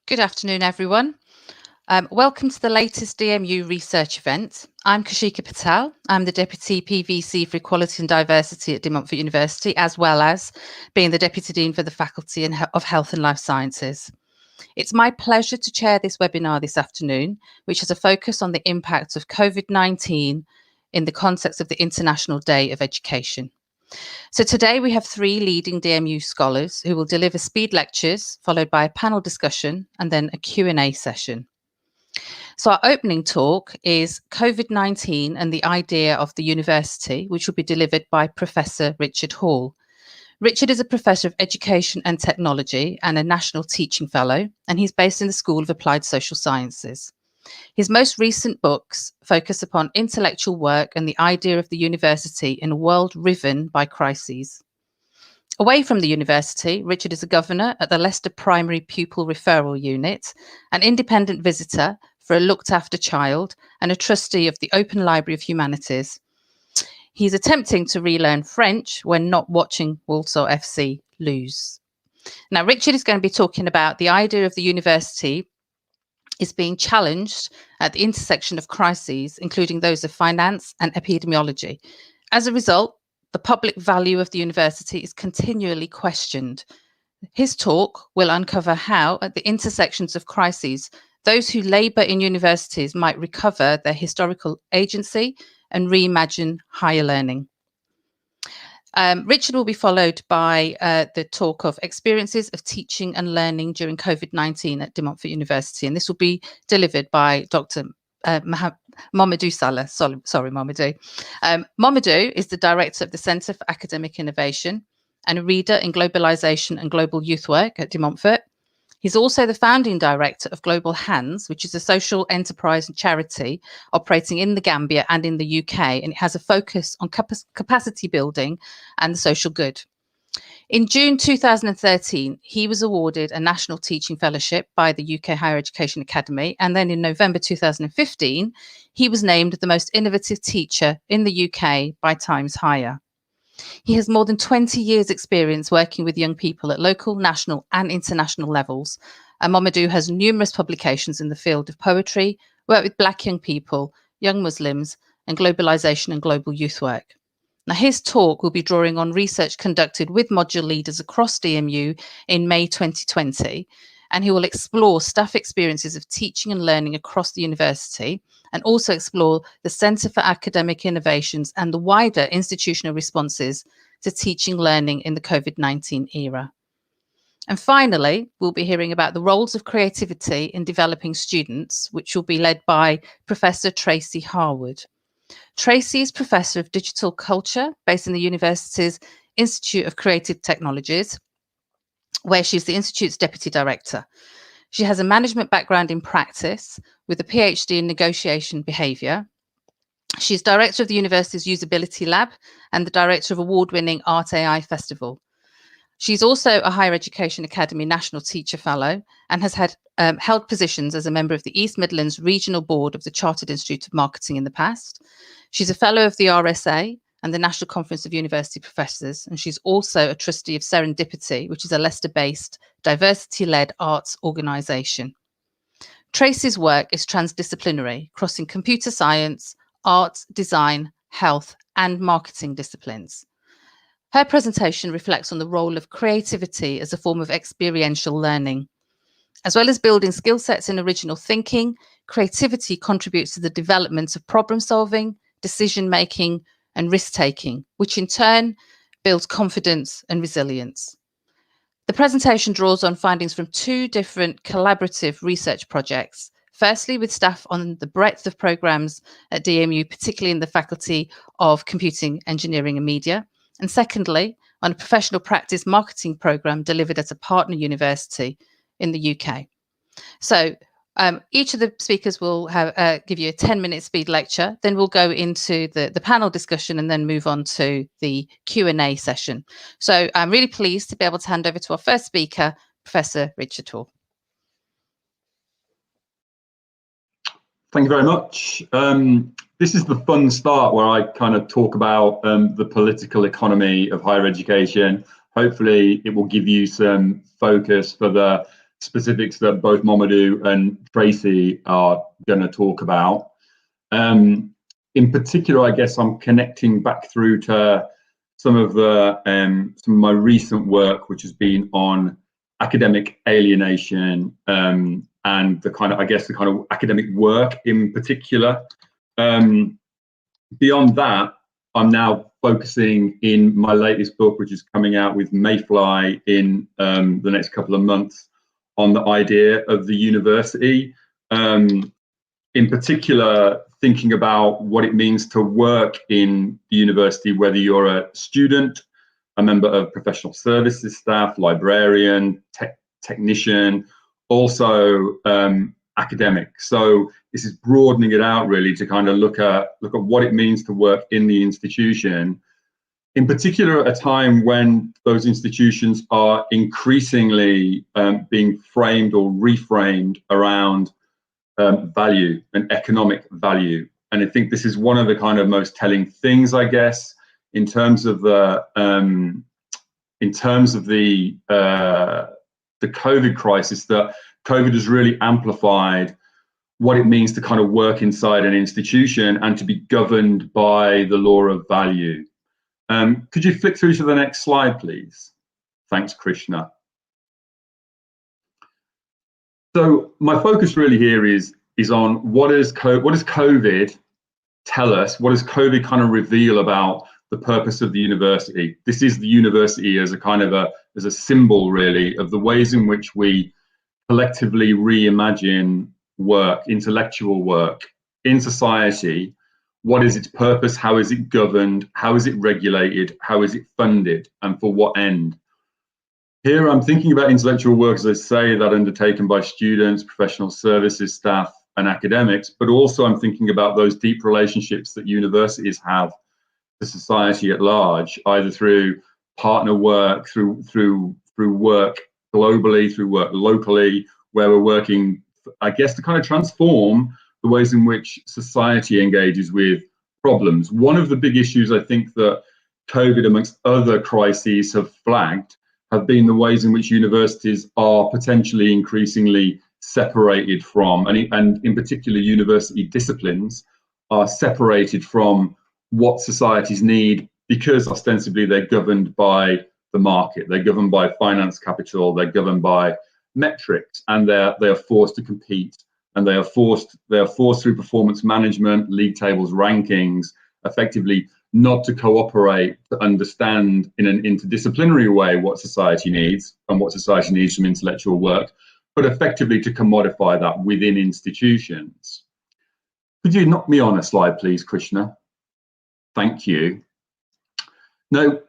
Good afternoon, everyone. Welcome to the latest DMU research event. I'm Kashika Patel. I'm the Deputy PVC for Equality and Diversity at De Montfort University, as well as being the Deputy Dean for the Faculty of Health and Life Sciences. It's my pleasure to chair this webinar this afternoon, which has a focus on the impact of COVID-19 in the context of the International Day of Education. So today we have three leading DMU scholars who will deliver speed lectures, followed by a panel discussion and then a Q&A session. So our opening talk is COVID-19 and the idea of the university, which will be delivered by Professor Richard Hall. Richard is a Professor of Education and Technology and a National Teaching Fellow, and he's based in the School of Applied Social Sciences. His most recent books focus upon intellectual work and the idea of the university in a world riven by crises. Away from the university, Richard is a governor at the Leicester Primary Pupil Referral Unit, an independent visitor for a looked after child, and a trustee of the Open Library of Humanities. He's attempting to relearn French when not watching Walsall FC lose. Now, Richard is going to be talking about the idea of the university is being challenged at the intersection of crises, including those of finance and epidemiology. As a result, the public value of the university is continually questioned. His talk will uncover how, at the intersections of crises, those who labour in universities might recover their historical agency and reimagine higher learning. Richard will be followed by the talk of experiences of teaching and learning during COVID-19 at De Montfort University, and this will be delivered by Dr. Momodou Sallah. Sorry, Momodou. Momodou is the Director of the Centre for Academic Innovation and a reader in Globalisation and Global Youth Work at De Montfort. He's also the founding director of Global Hands, which is a social enterprise and charity operating in the Gambia and in the UK, and it has a focus on capacity building and the social good. In June 2013, he was awarded a National Teaching Fellowship by the UK Higher Education Academy, and then in November 2015, he was named the most innovative teacher in the UK by Times Higher. He has more than 20 years' experience working with young people at local, national and international levels. And Momodou has numerous publications in the field of poetry, work with Black young people, young Muslims, and globalisation and global youth work. Now, his talk will be drawing on research conducted with module leaders across DMU in May 2020, and he will explore staff experiences of teaching and learning across the university, and also explore the Centre for Academic Innovations and the wider institutional responses to teaching learning in the COVID-19 era. And finally, we'll be hearing about the roles of creativity in developing students, which will be led by Professor Tracy Harwood. Tracy is Professor of Digital Culture based in the university's Institute of Creative Technologies, where she's the Institute's Deputy Director. She has a management background in practice with a PhD in negotiation behaviour. She's Director of the university's Usability Lab and the Director of award-winning Art AI Festival. She's also a Higher Education Academy National Teacher Fellow and has held positions as a member of the East Midlands Regional Board of the Chartered Institute of Marketing in the past. She's a Fellow of the RSA and the National Conference of University Professors, and she's also a trustee of Serendipity, which is a Leicester-based diversity-led arts organisation. Tracy's work is transdisciplinary, crossing computer science, art, design, health, and marketing disciplines. Her presentation reflects on the role of creativity as a form of experiential learning. As well as building skill sets in original thinking, creativity contributes to the development of problem solving, decision making, and risk-taking, which in turn builds confidence and resilience. The presentation draws on findings from two different collaborative research projects, firstly with staff on the breadth of programmes at DMU, particularly in the Faculty of Computing, Engineering and Media, and secondly, on a professional practice marketing programme delivered at a partner university in the UK. So each of the speakers will give you a 10-minute speed lecture, then we'll go into the panel discussion and then move on to the Q&A session. So I'm really pleased to be able to hand over to our first speaker, Professor Richard Hall. Thank you very much. This is the fun start where I kind of talk about the political economy of higher education. Hopefully it will give you some focus for the specifics that both Momodou and Tracy are going to talk about. In particular, I guess I'm connecting back through to some of my recent work, which has been on academic alienation and the kind of academic work in particular. Beyond that, I'm now focusing in my latest book, which is coming out with Mayfly in the next couple of months, on the idea of the university. In particular, thinking about what it means to work in the university, whether you're a student, a member of professional services staff, librarian, technician, also academic. So this is broadening it out really to kind of look at what it means to work in the institution, in particular at a time when those institutions are increasingly being framed or reframed around value and economic value. And I think this is one of the kind of most telling things, I guess, in terms of the COVID crisis, that COVID has really amplified what it means to kind of work inside an institution and to be governed by the law of value. Could you flick through to the next slide, please? Thanks, Krishna. So my focus really here is on what does COVID tell us? What does COVID kind of reveal about the purpose of the university? This is the university as a kind of as a symbol really of the ways in which we collectively reimagine work, intellectual work in society. What is its purpose? How is it governed? How is it regulated? How is it funded? And for what end? Here I'm thinking about intellectual work, as I say, that undertaken by students, professional services staff and academics, but also I'm thinking about those deep relationships that universities have to society at large, either through partner work, through work globally, through work locally, where we're working, I guess, to kind of transform the ways in which society engages with problems. One of the big issues I think that COVID, amongst other crises, have flagged have been the ways in which universities are potentially increasingly separated from, and in particular university disciplines are separated from what societies need, because ostensibly they're governed by the market, they're governed by finance capital, they're governed by metrics, and they are forced to compete, and they are forced through performance management, league tables, rankings, effectively not to cooperate, to understand in an interdisciplinary way what society needs and what society needs from intellectual work, but effectively to commodify that within institutions. Could you knock me on a slide, please, Krishna? Thank you. Now,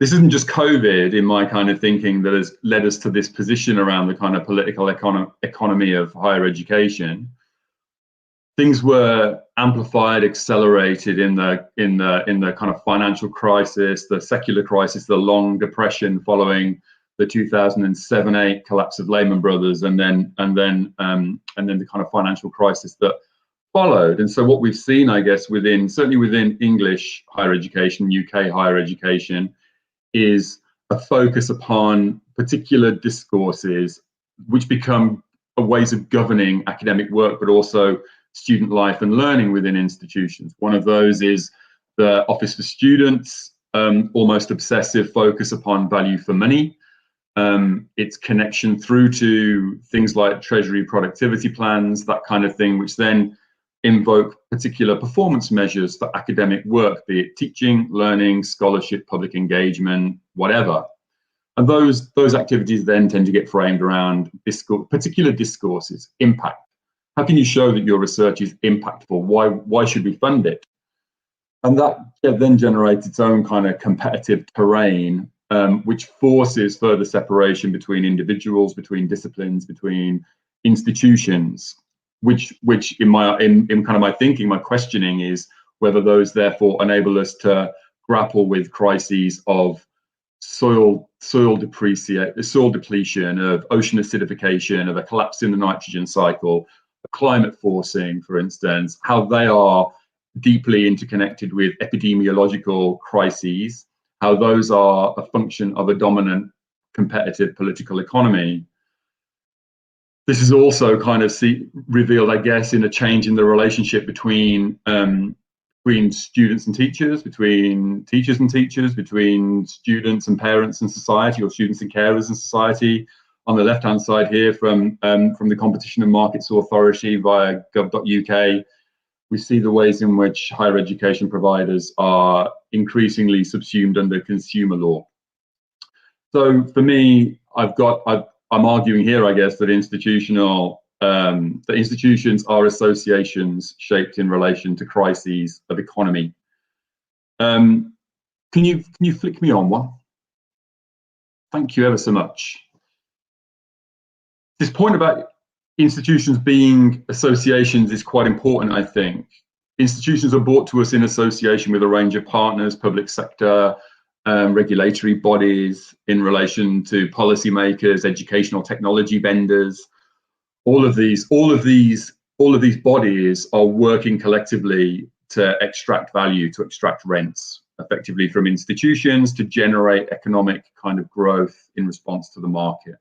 this isn't just COVID in my kind of thinking that has led us to this position around the kind of political economy of higher education. Things were amplified, accelerated in the kind of financial crisis, the secular crisis, the long depression following the 2007-8 collapse of Lehman Brothers, and then the kind of financial crisis that followed. And so what we've seen, I guess, certainly within English higher education, UK higher education, is a focus upon particular discourses which become ways of governing academic work, but also student life and learning within institutions. One of those is the Office for Students, almost obsessive focus upon value for money, its connection through to things like treasury productivity plans, that kind of thing, which then invoke particular performance measures for academic work, be it teaching, learning, scholarship, public engagement, whatever. And those activities then tend to get framed around particular discourses, impact. How can you show that your research is impactful? Why should we fund it? And that then generates its own kind of competitive terrain, which forces further separation between individuals, between disciplines, between institutions, which in kind of my thinking, my questioning is whether those therefore enable us to grapple with crises of soil depletion, of ocean acidification, of a collapse in the nitrogen cycle, climate forcing, for instance, how they are deeply interconnected with epidemiological crises, how those are a function of a dominant competitive political economy. This is also kind of revealed, I guess, in a change in the relationship between students and teachers, between teachers and teachers, between students and parents and society, or students and carers and society. On the left-hand side here, from the Competition and Markets Authority via gov.uk, we see the ways in which higher education providers are increasingly subsumed under consumer law. So for me, I'm arguing here, I guess, that institutions are associations shaped in relation to crises of economy. Can you flick me on one? Thank you ever so much. This point about institutions being associations is quite important, I think. Institutions are brought to us in association with a range of partners, public sector, regulatory bodies, in relation to policymakers, educational technology vendors. All of these bodies are working collectively to extract value, to extract rents, effectively from institutions, to generate economic kind of growth in response to the market.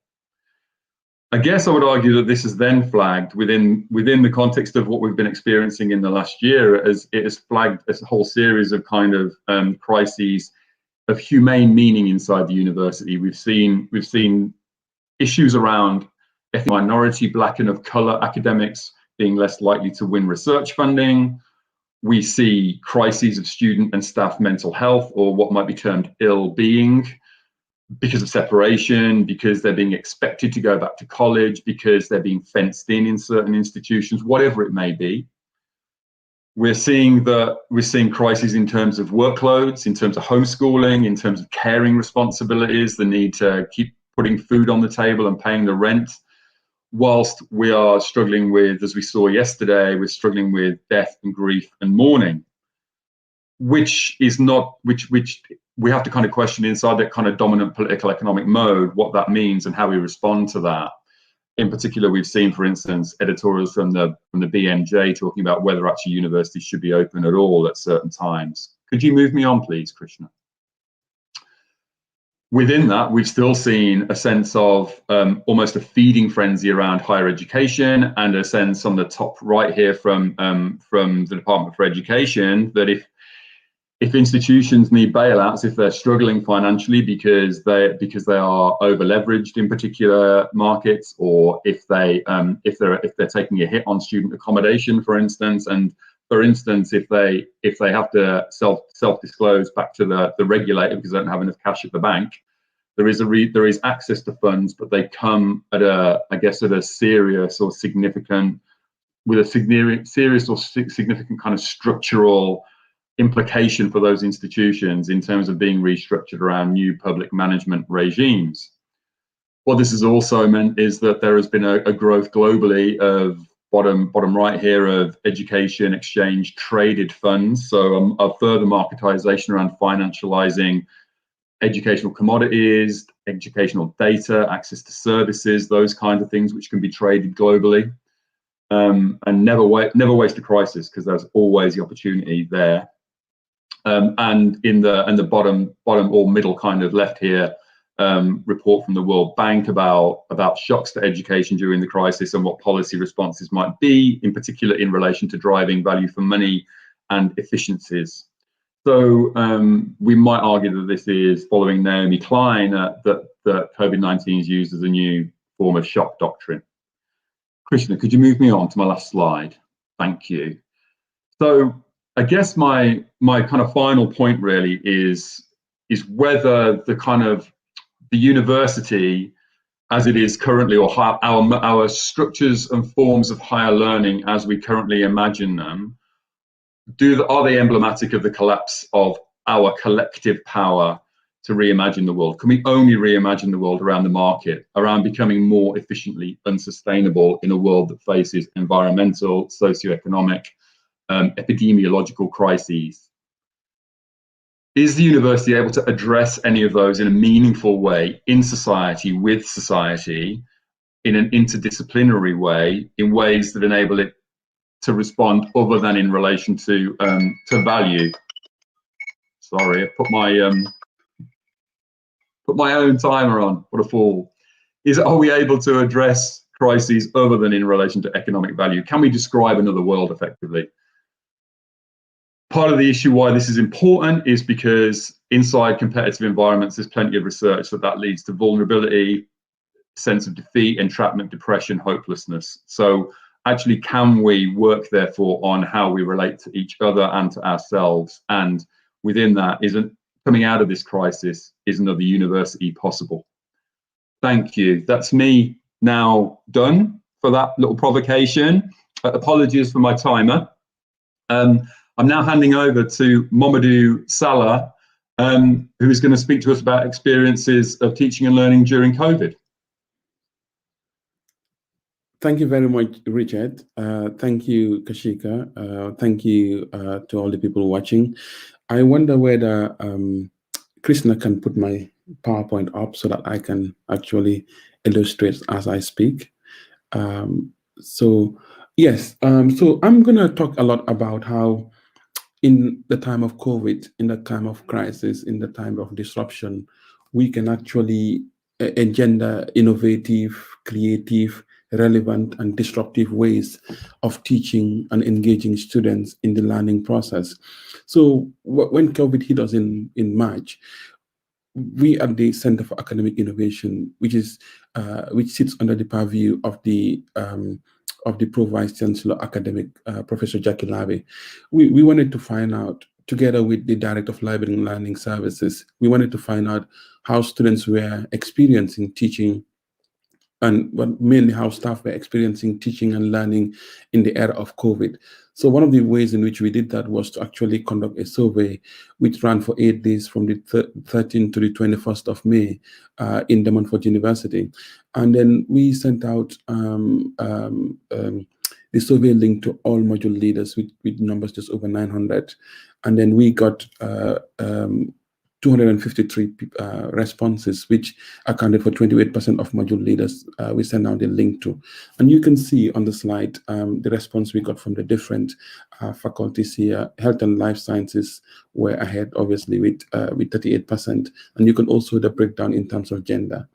I guess I would argue that this is then flagged within the context of what we've been experiencing in the last year, as it has flagged a whole series of kind of crises of humane meaning inside the university. We've seen issues around ethnic minority, black and of colour academics being less likely to win research funding. We see crises of student and staff mental health, or what might be termed ill-being, because of separation, because they're being expected to go back to college, because they're being fenced in certain institutions, whatever it may be. We're seeing crises in terms of workloads, in terms of homeschooling, in terms of caring responsibilities, the need to keep putting food on the table and paying the rent, whilst we are struggling with, as we saw yesterday, we're struggling with death and grief and mourning, which we have to kind of question inside that kind of dominant political economic mode, what that means and how we respond to that. In particular, we've seen, for instance, editorials from the BMJ talking about whether actually universities should be open at all at certain times. Could you move me on, please, Krishna? Within that, we've still seen a sense of almost a feeding frenzy around higher education, and a sense on the top right here from the Department for Education that if institutions need bailouts, if they're struggling financially because they are over leveraged in particular markets, or if they're taking a hit on student accommodation, for instance, and for instance, if they have to self-disclose back to the regulator because they don't have enough cash at the bank, there is access to funds, but they come at a serious or significant kind of structural implication for those institutions in terms of being restructured around new public management regimes. What this has also meant is that there has been a growth globally of bottom right here of education exchange traded funds, so a further marketization around financializing educational commodities, educational data, access to services, those kinds of things which can be traded globally. And never waste a crisis, because there's always the opportunity there. And in the bottom or middle kind of left here, report from the World Bank about shocks to education during the crisis and what policy responses might be, in particular in relation to driving value for money and efficiencies. So we might argue that this is following Naomi Klein, that COVID-19 is used as a new form of shock doctrine. Krishna, could you move me on to my last slide? Thank you. So I guess my kind of final point really is whether the university as it is currently, or how our structures and forms of higher learning as we currently imagine them, are they emblematic of the collapse of our collective power to reimagine the world? Can we only reimagine the world around the market, around becoming more efficiently unsustainable in a world that faces environmental, socioeconomic, epidemiological crises? Is the university able to address any of those in a meaningful way in society, with society, in an interdisciplinary way, in ways that enable it to respond other than in relation to value? Sorry, I put my own timer on. What a fool! Are we able to address crises other than in relation to economic value? Can we describe another world effectively? Part of the issue why this is important is because inside competitive environments, there's plenty of research that leads to vulnerability, sense of defeat, entrapment, depression, hopelessness. So actually, can we work therefore on how we relate to each other and to ourselves? And within that, coming out of this crisis, is another university possible? Thank you. That's me now done for that little provocation. Apologies for my timer. I'm now handing over to Momodou Sallah, who is going to speak to us about experiences of teaching and learning during COVID. Thank you very much, Richard. Thank you, Kashika. Thank you to all the people watching. I wonder whether Krishna can put my PowerPoint up so that I can actually illustrate as I speak. So yes, so I'm going to talk a lot about how in the time of COVID, in the time of crisis, in the time of disruption, we can actually engender innovative, creative, relevant, and disruptive ways of teaching and engaging students in the learning process. So when COVID hit us in March, we at the Center for Academic Innovation, which sits under the purview of the Pro Vice Chancellor Academic, Professor Jackie Lavi, we wanted to find out, together with the Director of Library and Learning Services, we wanted to find out how students were experiencing teaching and mainly how staff were experiencing teaching and learning in the era of COVID. So one of the ways in which we did that was to actually conduct a survey which ran for 8 days from the 13th to the 21st of May in Montfort University. And then we sent out the survey link to all module leaders with numbers just over 900. And then we got 253 responses, which accounted for 28% of module leaders we sent out the link to. And you can see on the slide the response we got from the different faculties here. Health and life sciences were ahead, obviously, with 38%. And you can also the breakdown in terms of gender.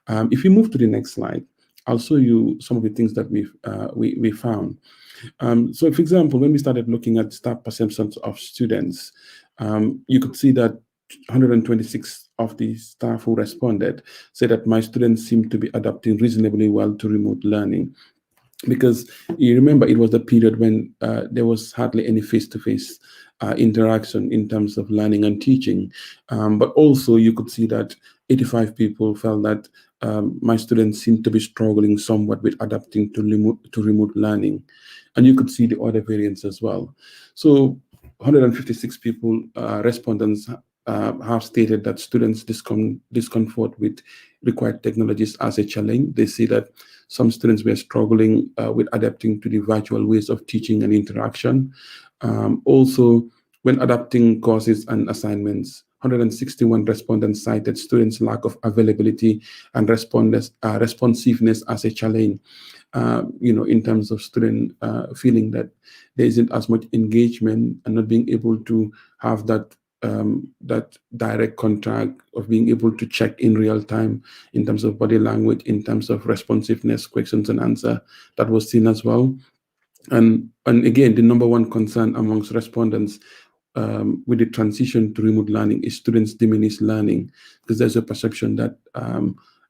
If you move to the next slide, I'll show you some of the things that we found. So, for example, when we started looking at staff perceptions of students, you could see that 126 of the staff who responded said that my students seem to be adapting reasonably well to remote learning. Because you remember it was the period when there was hardly any face-to-face interaction in terms of learning and teaching. But also you could see that 85 people felt that my students seem to be struggling somewhat with adapting to remote learning. And you could see the other variants as well. So 156 people, respondents, have stated that students' discomfort with required technologies as a challenge. They see that some students were struggling with adapting to the virtual ways of teaching and interaction. Also, when adapting courses and assignments, 161 respondents cited students' lack of availability and responsiveness as a challenge. In terms of student feeling that there isn't as much engagement and not being able to have that direct contact of being able to check in real time in terms of body language, in terms of responsiveness, questions and answer, that was seen as well. And again, the number one concern amongst respondents with the transition to remote learning is students' diminished learning, because there's a perception that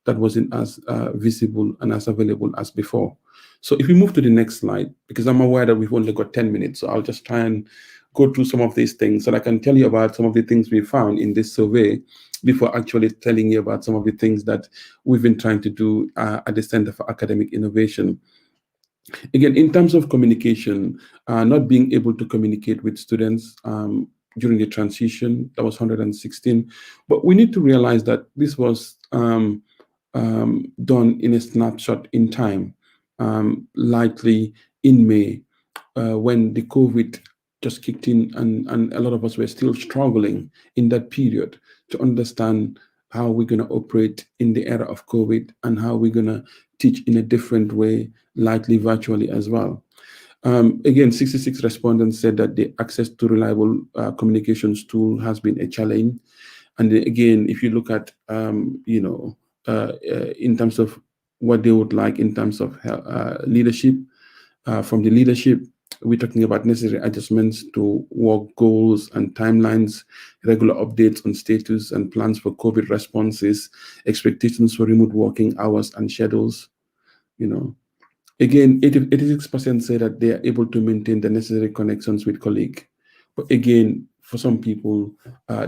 that wasn't as visible and as available as before. So if we move to the next slide, because I'm aware that we've only got 10 minutes, so I'll just try and go through some of these things, and I can tell you about some of the things we found in this survey before actually telling you about some of the things that we've been trying to do at the Center for Academic Innovation. Again, in terms of communication, not being able to communicate with students during the transition, that was 116. But we need to realize that this was done in a snapshot in time, likely in May, when the COVID just kicked in, and a lot of us were still struggling in that period to understand how we're going to operate in the era of COVID and how we're going to teach in a different way, likely virtually as well. Again, 66 respondents said that the access to reliable communications tool has been a challenge. And again, if you look at, in terms of what they would like in terms of leadership. From the leadership, we're talking about necessary adjustments to work goals and timelines, regular updates on status and plans for COVID responses, expectations for remote working hours and schedules. Again, 86% say that they are able to maintain the necessary connections with colleagues. But again, for some people,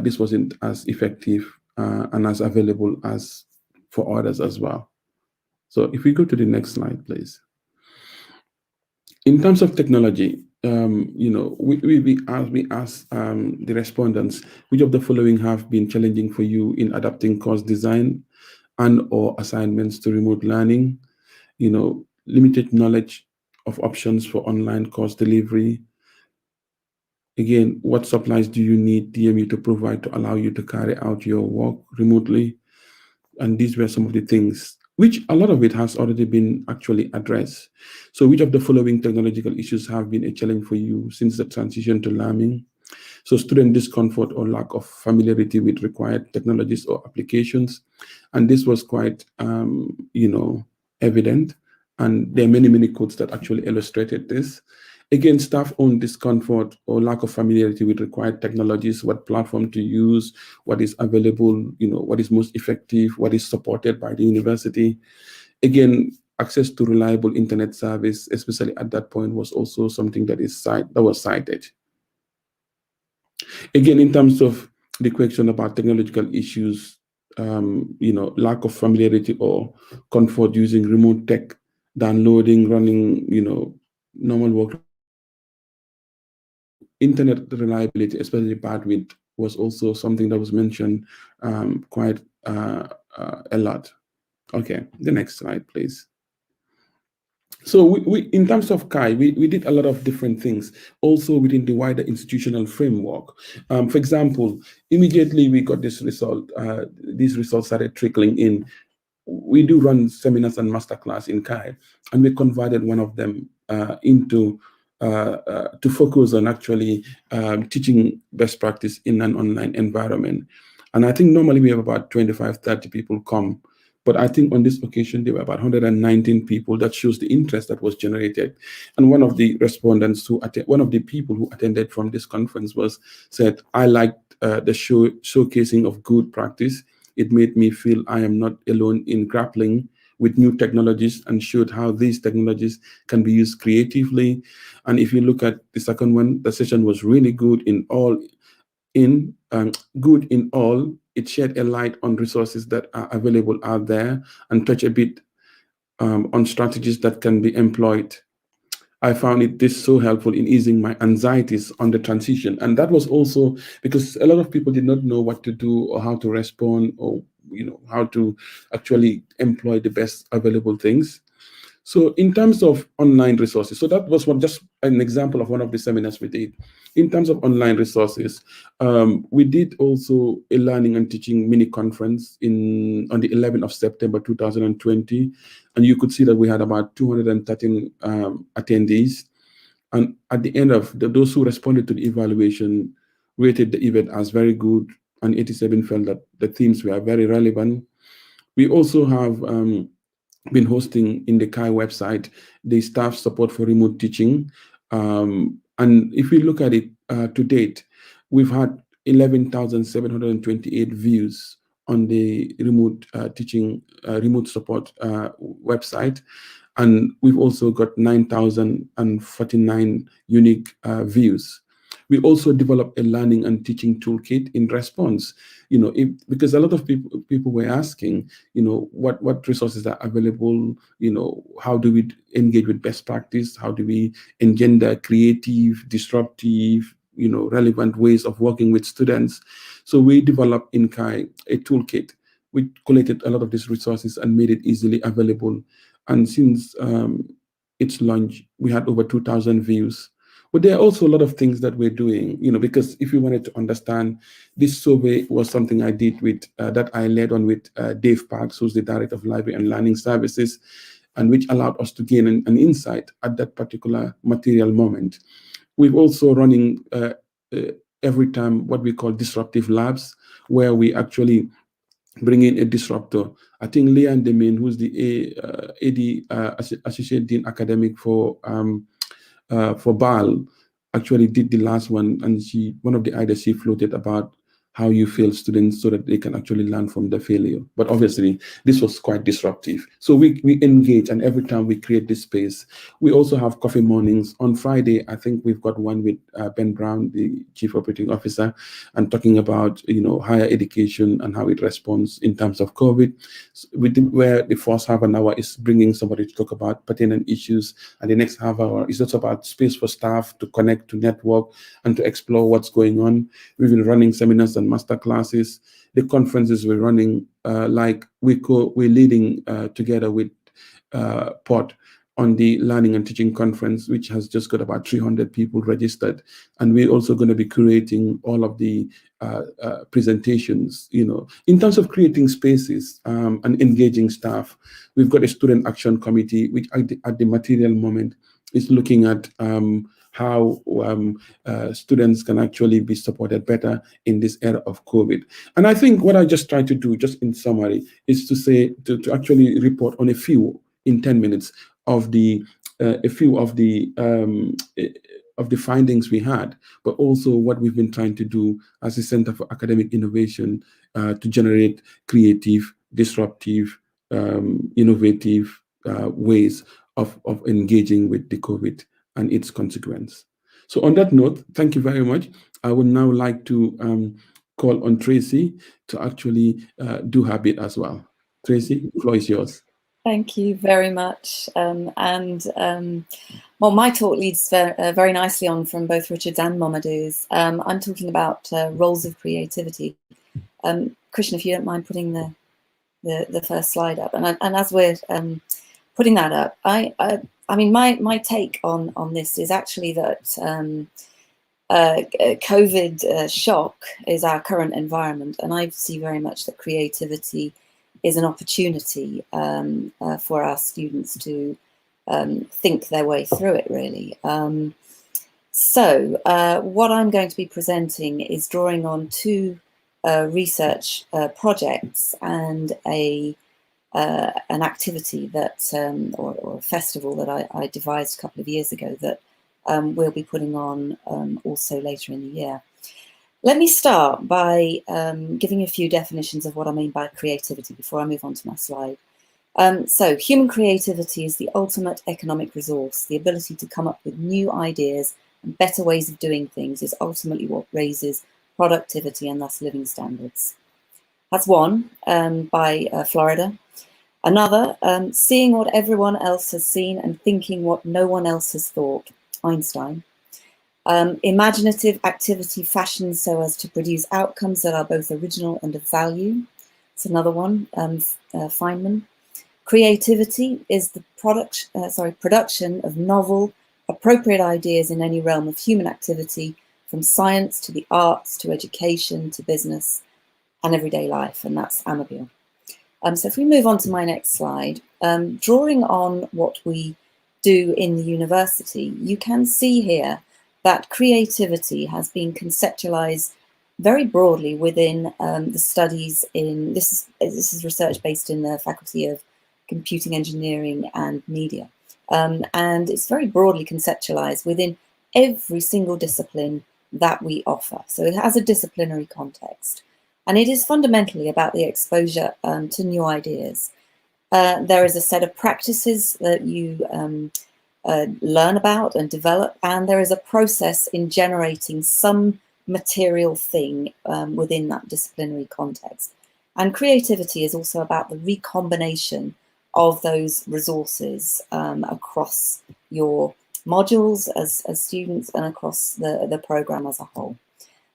this wasn't as effective and as available as for others as well. So if we go to the next slide, please. In terms of technology, we asked the respondents, which of the following have been challenging for you in adapting course design and or assignments to remote learning? Limited knowledge of options for online course delivery. Again, what supplies do you need DMU to provide to allow you to carry out your work remotely? And these were some of the things, which a lot of it has already been actually addressed. So which of the following technological issues have been a challenge for you since the transition to learning? So student discomfort or lack of familiarity with required technologies or applications. And this was quite, evident. And there are many, many quotes that actually illustrated this. Again, staff-owned discomfort or lack of familiarity with required technologies, what platform to use, what is available, what is most effective, what is supported by the university. Again, access to reliable internet service, especially at that point, was also something that was cited. Again, in terms of the question about technological issues, lack of familiarity or comfort using remote tech, downloading, running, normal work. Internet reliability, especially bandwidth, was also something that was mentioned quite a lot. Okay, the next slide, please. So we in terms of CHI, we did a lot of different things, also within the wider institutional framework. For example, immediately we got this result, these results started trickling in. We do run seminars and masterclass in CHI, and we converted one of them into to focus on actually teaching best practice in an online environment. And I think normally we have about 25, 30 people come. But I think on this occasion, there were about 119 people. That shows the interest that was generated. And one of the respondents one of the people who attended from this conference said, I liked the showcasing of good practice. It made me feel I am not alone in grappling with new technologies, and showed how these technologies can be used creatively. And if you look at the second one, the session was really good in all. It shed a light on resources that are available out there and touch a bit on strategies that can be employed. I found this so helpful in easing my anxieties on the transition. And that was also because a lot of people did not know what to do or how to respond, or how to actually employ the best available things. So in terms of online resources, so that was just an example of one of the seminars we did. In terms of online resources, we did also a learning and teaching mini conference on the 11th of September 2020. And you could see that we had about 213 attendees. And at the end of those who responded to the evaluation rated the event as very good, and 87 felt that the themes were very relevant. We also have been hosting in the CHI website the staff support for remote teaching. And if we look at it to date, we've had 11,728 views on the remote teaching, remote support website. And we've also got 9,049 unique views. We also developed a learning and teaching toolkit in response, because a lot of people were asking, what resources are available, how do we engage with best practice, how do we engender creative, disruptive, relevant ways of working with students. So we developed in CHI a toolkit. We collated a lot of these resources and made it easily available. And since its launch, we had over 2,000 views. But there are also a lot of things that we're doing, because if you wanted to understand, this survey was something I did that I led on with Dave Parks, who's the Director of Library and Learning Services, and which allowed us to gain an insight at that particular material moment. We've also running every time what we call Disruptive Labs, where we actually bring in a disruptor. I think Leanne Demin, who's the Associate Dean Academic for BAL, actually did the last one, and one of the ideas she floated about how you fail students so that they can actually learn from the failure. But obviously, this was quite disruptive. So we engage, and every time we create this space, we also have coffee mornings. On Friday, I think we've got one with Ben Brown, the Chief Operating Officer, and talking about higher education and how it responds in terms of COVID. So where the first half an hour is bringing somebody to talk about pertinent issues, and the next half hour is also about space for staff to connect, to network, and to explore what's going on. We've been running seminars and master classes. The conferences we're running, like we're leading together with POD on the Learning and Teaching Conference, which has just got about 300 people registered. And we're also going to be curating all of the presentations, in terms of creating spaces and engaging staff. We've got a student action committee, which at the material moment is looking at how students can actually be supported better in this era of COVID. And I think what I just tried to do, just in summary, is to say, to actually report on a few, in 10 minutes, of the a few of the findings we had, but also what we've been trying to do as a Center for Academic Innovation to generate creative, disruptive, innovative ways of engaging with the COVID and its consequence. So on that note, thank you very much. I would now like to call on Tracy to actually do her bit as well. Tracy, the floor is yours. Thank you very much. well, my talk leads very nicely on from both Richard's and Momodou's. I'm talking about roles of creativity. Krishna, if you don't mind putting the first slide up. And as we're putting that up, I mean, my take on this is actually that COVID shock is our current environment, and I see very much that creativity is an opportunity for our students to think their way through it, really. So what I'm going to be presenting is drawing on two research projects and an activity that, or a festival that I devised a couple of years ago that we'll be putting on also later in the year. Let me start by giving you a few definitions of what I mean by creativity before I move on to my slide. So human creativity is the ultimate economic resource. The ability to come up with new ideas and better ways of doing things is ultimately what raises productivity and thus living standards. That's one, by Florida. Another, seeing what everyone else has seen and thinking what no one else has thought, Einstein. Imaginative activity fashioned so as to produce outcomes that are both original and of value. It's another one, Feynman. Creativity is the production of novel, appropriate ideas in any realm of human activity, from science to the arts to education to business and everyday life, and that's Amabile. So if we move on to my next slide, drawing on what we do in the university, you can see here that creativity has been conceptualized very broadly within the studies in, this is research based in the Faculty of Computing Engineering and Media. And it's very broadly conceptualized within every single discipline that we offer. So it has a disciplinary context. And it is fundamentally about the exposure to new ideas. There is a set of practices that you learn about and develop, and there is a process in generating some material thing within that disciplinary context. And creativity is also about the recombination of those resources across your modules as students and across the program as a whole.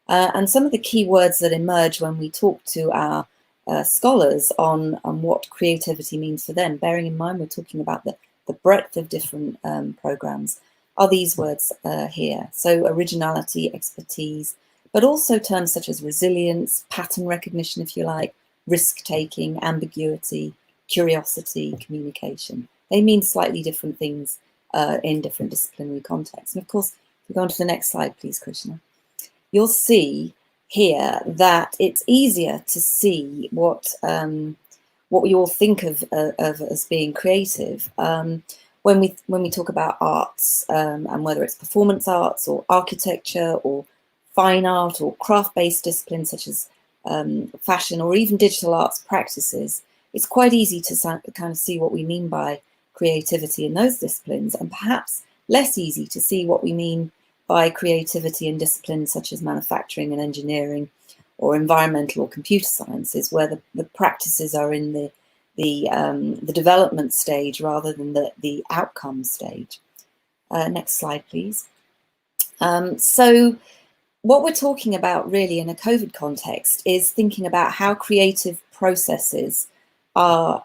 And some of the key words that emerge when we talk to our scholars on what creativity means for them, bearing in mind we're talking about the breadth of different programs, are these words here. So originality, expertise, but also terms such as resilience, pattern recognition, if you like, risk-taking, ambiguity, curiosity, communication. They mean slightly different things in different disciplinary contexts. And of course, if we go on to the next slide, please, Krishna, you'll see here that it's easier to see what we all think of as being creative when we talk about arts, and whether it's performance arts or architecture or fine art or craft-based disciplines such as fashion or even digital arts practices. It's quite easy to kind of see what we mean by creativity in those disciplines, and perhaps less easy to see what we mean by creativity in disciplines such as manufacturing and engineering or environmental or computer sciences, where the practices are in the development stage rather than the outcome stage. Next slide, please. So what we're talking about really in a COVID context is thinking about how creative processes are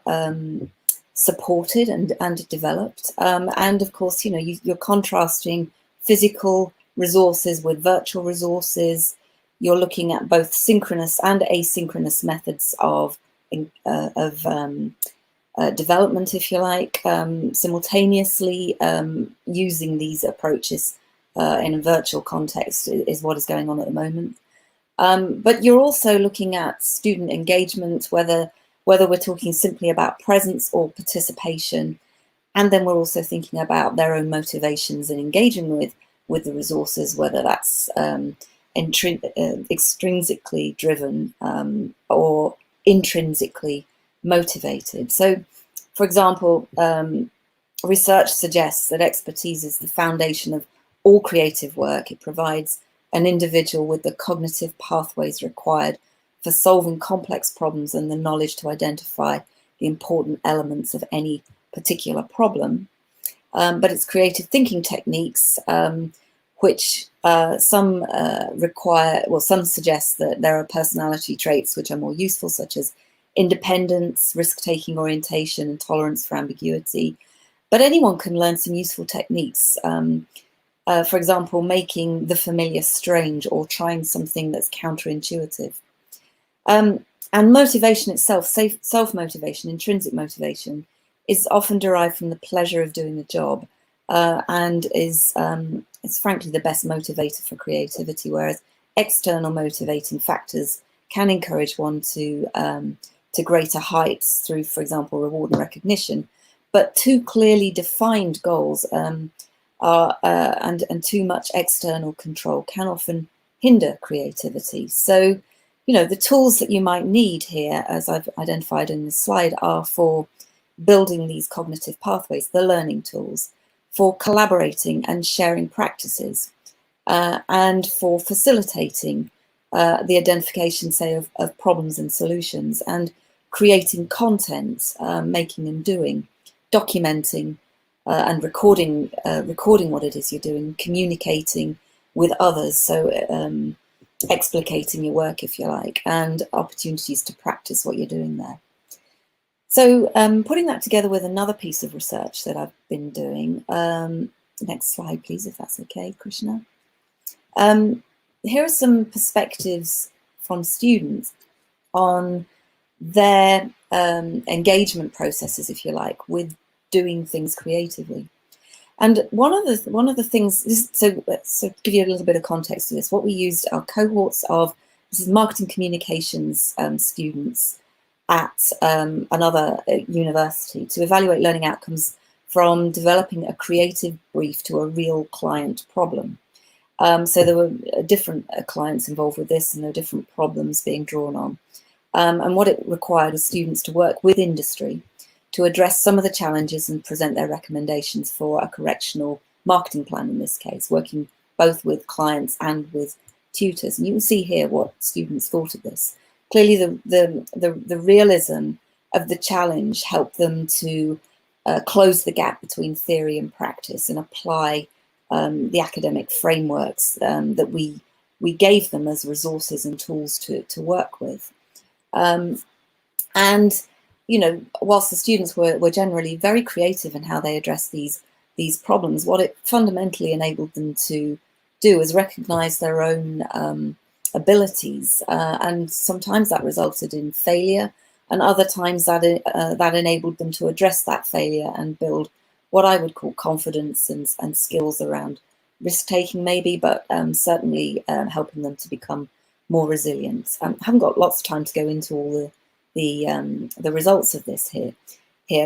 supported and developed. And of course, you know, you're contrasting physical resources with virtual resources. You're looking at both synchronous and asynchronous methods of development, if you like, simultaneously using these approaches in a virtual context is what is going on at the moment. But you're also looking at student engagement, whether we're talking simply about presence or participation. And then we're also thinking about their own motivations in engaging with the resources, whether that's extrinsically driven or intrinsically motivated. So, for example, research suggests that expertise is the foundation of all creative work. It provides an individual with the cognitive pathways required for solving complex problems and the knowledge to identify the important elements of any particular problem. But it's creative thinking techniques, which some require, well, some suggest that there are personality traits which are more useful, such as independence, risk-taking orientation, and tolerance for ambiguity. But anyone can learn some useful techniques. For example, making the familiar strange or trying something that's counterintuitive. And motivation itself, self-motivation, intrinsic motivation, is often derived from the pleasure of doing the job, and is frankly the best motivator for creativity, whereas external motivating factors can encourage one to greater heights through, for example, reward and recognition. But too clearly defined goals and too much external control can often hinder creativity. So, you know, the tools that you might need here, as I've identified in this slide, are for building these cognitive pathways, the learning tools, for collaborating and sharing practices, and for facilitating the identification, say, of problems and solutions, and creating content, making and doing, documenting and recording what it is you're doing, communicating with others, so explicating your work, if you like, and opportunities to practice what you're doing there. So putting that together with another piece of research that I've been doing, next slide please, if that's okay, Krishna. Here are some perspectives from students on their engagement processes, if you like, with doing things creatively. And one of the things, so to give you a little bit of context to this, what we used are cohorts of, this is marketing communications students at another university to evaluate learning outcomes from developing a creative brief to a real client problem. So there were different clients involved with this, and there were different problems being drawn on. And what it required was students to work with industry to address some of the challenges and present their recommendations for a correctional marketing plan, in this case, working both with clients and with tutors. And you can see here what students thought of this. Clearly, the realism of the challenge helped them to close the gap between theory and practice and apply the academic frameworks that we gave them as resources and tools to work with. And you know, whilst the students were generally very creative in how they addressed these problems, what it fundamentally enabled them to do is recognize their own abilities, and sometimes that resulted in failure, and other times that enabled them to address that failure and build what I would call confidence and skills around risk-taking maybe, but certainly helping them to become more resilient. I haven't got lots of time to go into all the results of this here,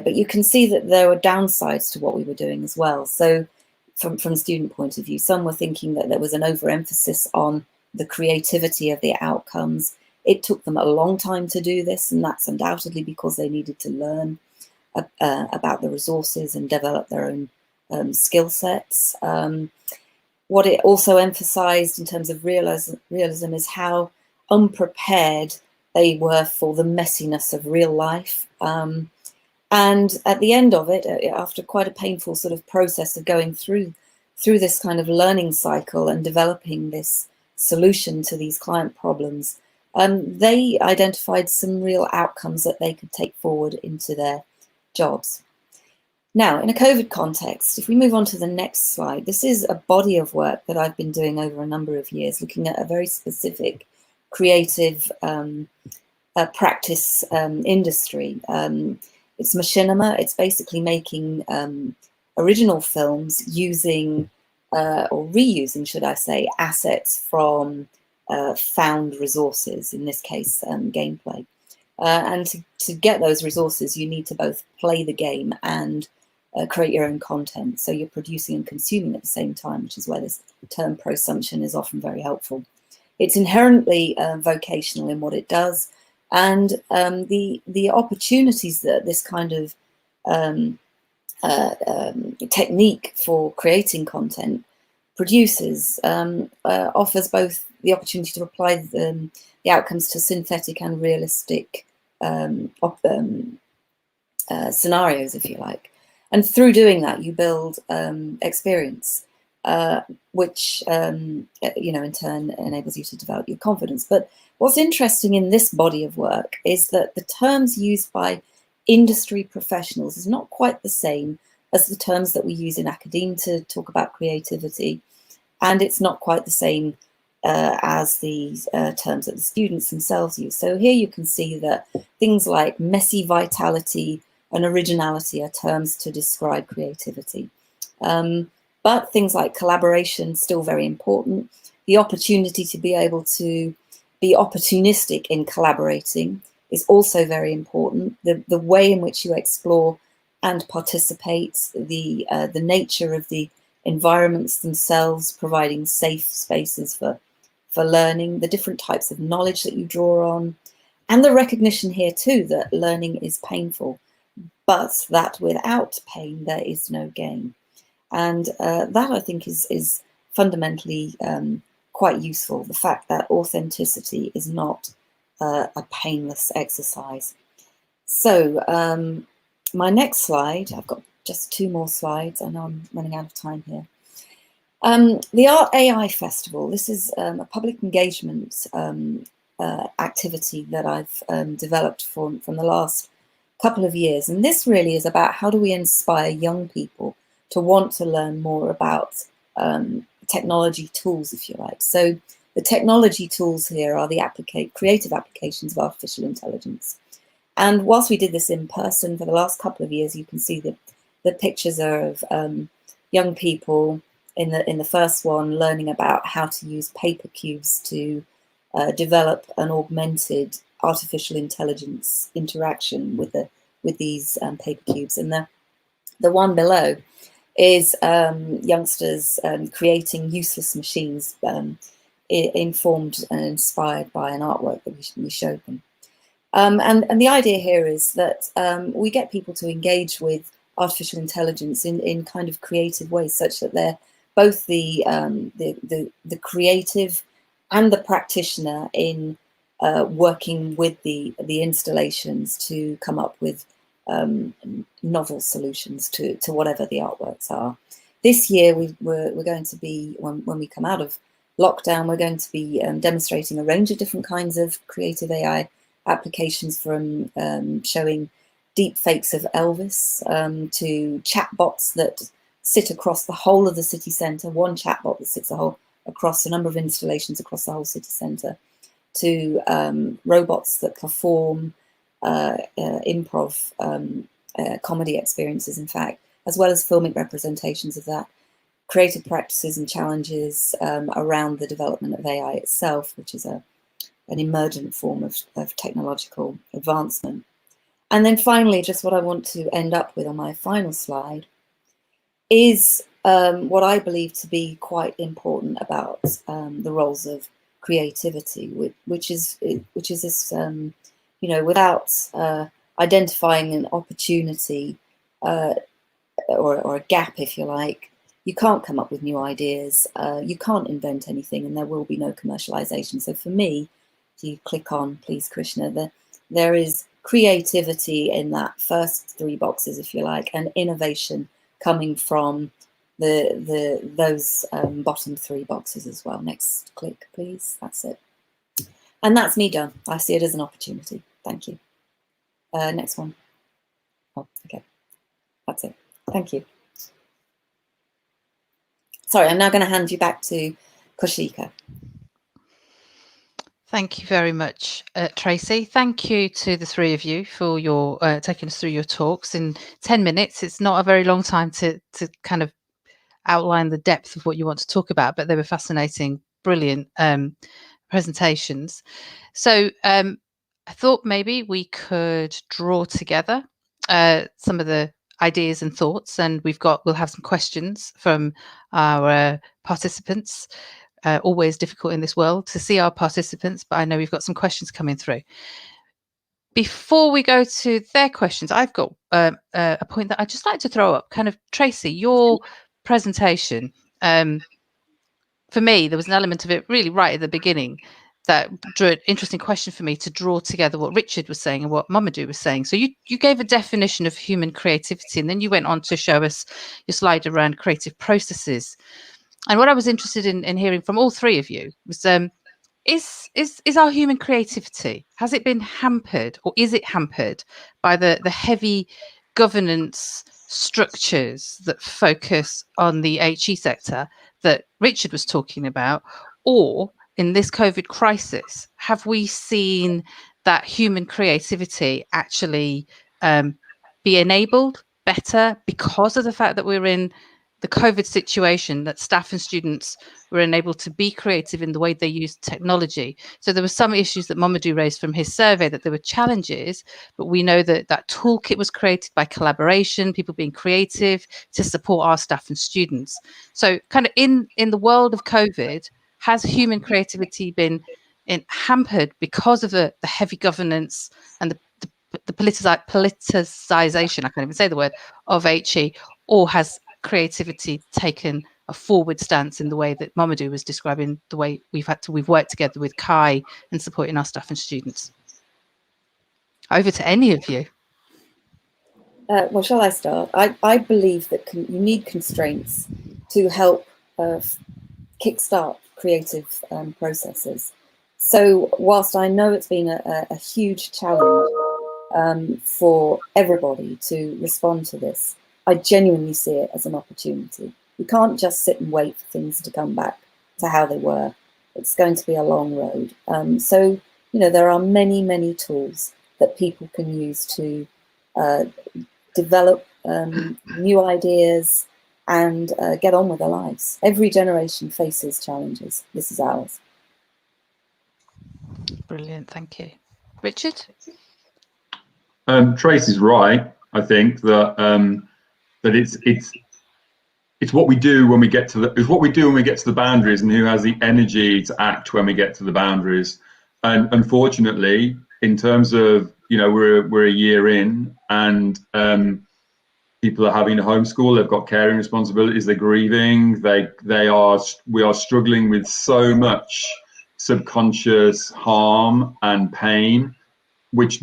but you can see that there were downsides to what we were doing as well. So from a student point of view, some were thinking that there was an overemphasis on the creativity of the outcomes. It took them a long time to do this, and that's undoubtedly because they needed to learn about the resources and develop their own skill sets. What it also emphasized in terms of realism is how unprepared they were for the messiness of real life. And at the end of it, after quite a painful sort of process of going through this kind of learning cycle and developing this solution to these client problems, they identified some real outcomes that they could take forward into their jobs. Now, in a COVID context, if we move on to the next slide, this is a body of work that I've been doing over a number of years, looking at a very specific creative practice industry. It's Machinima. It's basically making original films using, or reusing, should I say, assets from found resources, in this case, gameplay. And to get those resources, you need to both play the game and create your own content. So you're producing and consuming at the same time, which is where this term prosumption is often very helpful. It's inherently vocational in what it does, and the opportunities that this kind of technique for creating content produces offers both the opportunity to apply the outcomes to synthetic and realistic scenarios, if you like. And through doing that, you build experience, which, in turn enables you to develop your confidence. But what's interesting in this body of work is that the terms used by industry professionals is not quite the same as the terms that we use in academia to talk about creativity. And it's not quite the same as the terms that the students themselves use. So here you can see that things like messy vitality and originality are terms to describe creativity. But things like collaboration, still very important. The opportunity to be able to be opportunistic in collaborating is also very important. The way in which you explore and participate, the nature of the environments themselves, providing safe spaces for learning, the different types of knowledge that you draw on, and the recognition here too that learning is painful, but that without pain there is no gain. And that, I think, is fundamentally quite useful, the fact that authenticity is not a painless exercise. So my next slide, I've got just 2 more slides. I know I'm running out of time here. The Art AI Festival, this is a public engagement activity that I've developed from the last couple of years. And this really is about how do we inspire young people to want to learn more about technology tools, if you like. So the technology tools here are the creative applications of artificial intelligence. And whilst we did this in person for the last couple of years, you can see the pictures are of young people in the first one learning about how to use paper cubes to develop an augmented artificial intelligence interaction with these paper cubes. And the one below is youngsters creating useless machines informed and inspired by an artwork that we showed them. And the idea here is that we get people to engage with artificial intelligence in kind of creative ways, such that they're both the creative and the practitioner in working with the installations to come up with novel solutions to whatever the artworks are. This year we're going to be, when we come out of lockdown, we're going to be demonstrating a range of different kinds of creative AI applications, from showing deep fakes of Elvis to chatbots that sit across the whole of the city centre, one chatbot that sits across a number of installations across the whole city centre, to robots that perform improv comedy experiences, in fact, as well as filmic representations of that, creative practices and challenges around the development of AI itself, which is a an emergent form of technological advancement. And then finally, just what I want to end up with on my final slide is what I believe to be quite important about the roles of creativity, which is this, you know, without identifying an opportunity or a gap, if you like, you can't come up with new ideas, you can't invent anything, and there will be no commercialization. So for me, if you click on, please, Krishna, there is creativity in that first three boxes, if you like, and innovation coming from those bottom three boxes as well. Next click, please. That's it. And that's me done. I see it as an opportunity. Thank you. Next one. Oh, okay. That's it. Thank you. Sorry, I'm now going to hand you back to Kaushika. Thank you very much, Tracy. Thank you to the three of you for your taking us through your talks in 10 minutes. It's not a very long time to kind of outline the depth of what you want to talk about, but they were fascinating, brilliant presentations. So I thought maybe we could draw together some of the ideas and thoughts, and we'll have some questions from our participants. Always difficult in this world to see our participants, but I know we've got some questions coming through. Before we go to their questions, I've got a point that I'd just like to throw up. Kind of, Tracy, your presentation, for me, there was an element of it really right at the beginning that drew an interesting question for me to draw together what Richard was saying and what Momodou was saying. So you gave a definition of human creativity, and then you went on to show us your slide around creative processes. And what I was interested in hearing from all three of you was, is our human creativity, has it been hampered, or is it hampered by the heavy governance structures that focus on the HE sector that Richard was talking about? Or in this COVID crisis, have we seen that human creativity actually be enabled better because of the fact that we're in the COVID situation, that staff and students were enabled to be creative in the way they used technology? So there were some issues that Momodou raised from his survey, that there were challenges, but we know that that toolkit was created by collaboration, people being creative to support our staff and students. So kind of in the world of COVID, has human creativity been hampered because of the heavy governance and the politicization, I can't even say the word, of HE, or has creativity taken a forward stance in the way that Momodou was describing, the way we've worked together with Kai and supporting our staff and students? Over to any of you. Well, shall I start? I believe that you need constraints to help kickstart creative processes. So whilst I know it's been a huge challenge for everybody to respond to this, I genuinely see it as an opportunity. We can't just sit and wait for things to come back to how they were. It's going to be a long road. So, you know, there are many, many tools that people can use to develop new ideas and get on with their lives. Every generation faces challenges. This is ours. Brilliant, thank you. Richard? Tracy's right. I think that that it's what we do when we get to the boundaries, and who has the energy to act when we get to the boundaries. And unfortunately, in terms of, you know, we're a year in, and people are having to homeschool. They've got caring responsibilities. They're grieving. We are struggling with so much subconscious harm and pain, which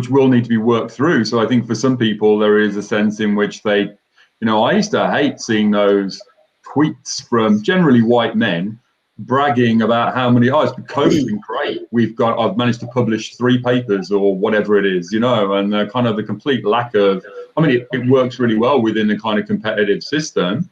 will need to be worked through. So I think for some people there is a sense in which they, you know, I used to hate seeing those tweets from generally white men bragging about how many, COVID's been great. I've managed to publish 3 papers or whatever it is, you know, and kind of the complete lack of, I mean, it works really well within the kind of competitive system,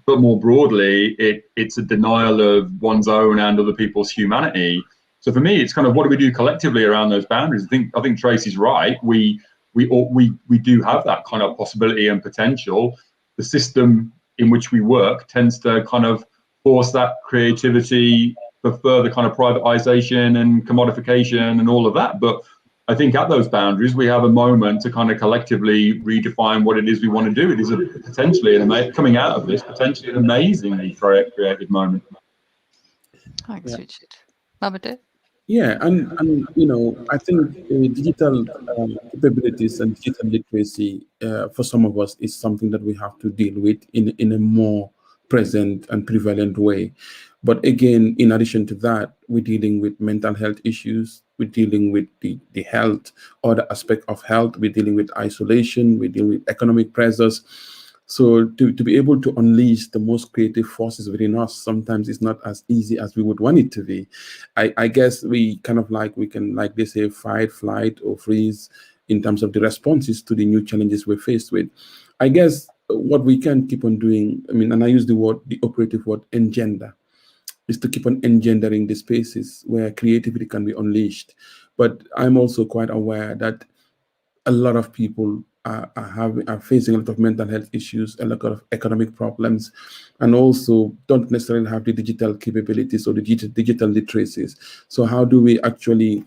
but more broadly, it's a denial of one's own and other people's humanity. So for me, it's kind of, what do we do collectively around those boundaries? I think Tracy's right. We do have that kind of possibility and potential. The system in which we work tends to kind of force that creativity for further kind of privatization and commodification and all of that. But I think at those boundaries, we have a moment to kind of collectively redefine what it is we want to do. It is coming out of this, potentially an amazingly creative moment. Thanks, Richard. Momodou? Yeah, and I think digital capabilities and digital literacy for some of us is something that we have to deal with in a more present and prevalent way. But again, in addition to that, we're dealing with mental health issues, we're dealing with the health, other aspect of health, we're dealing with isolation, we're dealing with economic pressures. So to be able to unleash the most creative forces within us, sometimes it's not as easy as we would want it to be. I guess we kind of we can, like they say, fight, flight, or freeze in terms of the responses to the new challenges we're faced with. I guess what we can keep on doing, and I use the operative word engender, is to keep on engendering the spaces where creativity can be unleashed. But I'm also quite aware that a lot of people are facing a lot of mental health issues, a lot of economic problems, and also don't necessarily have the digital capabilities or the digital literacies. So how do we actually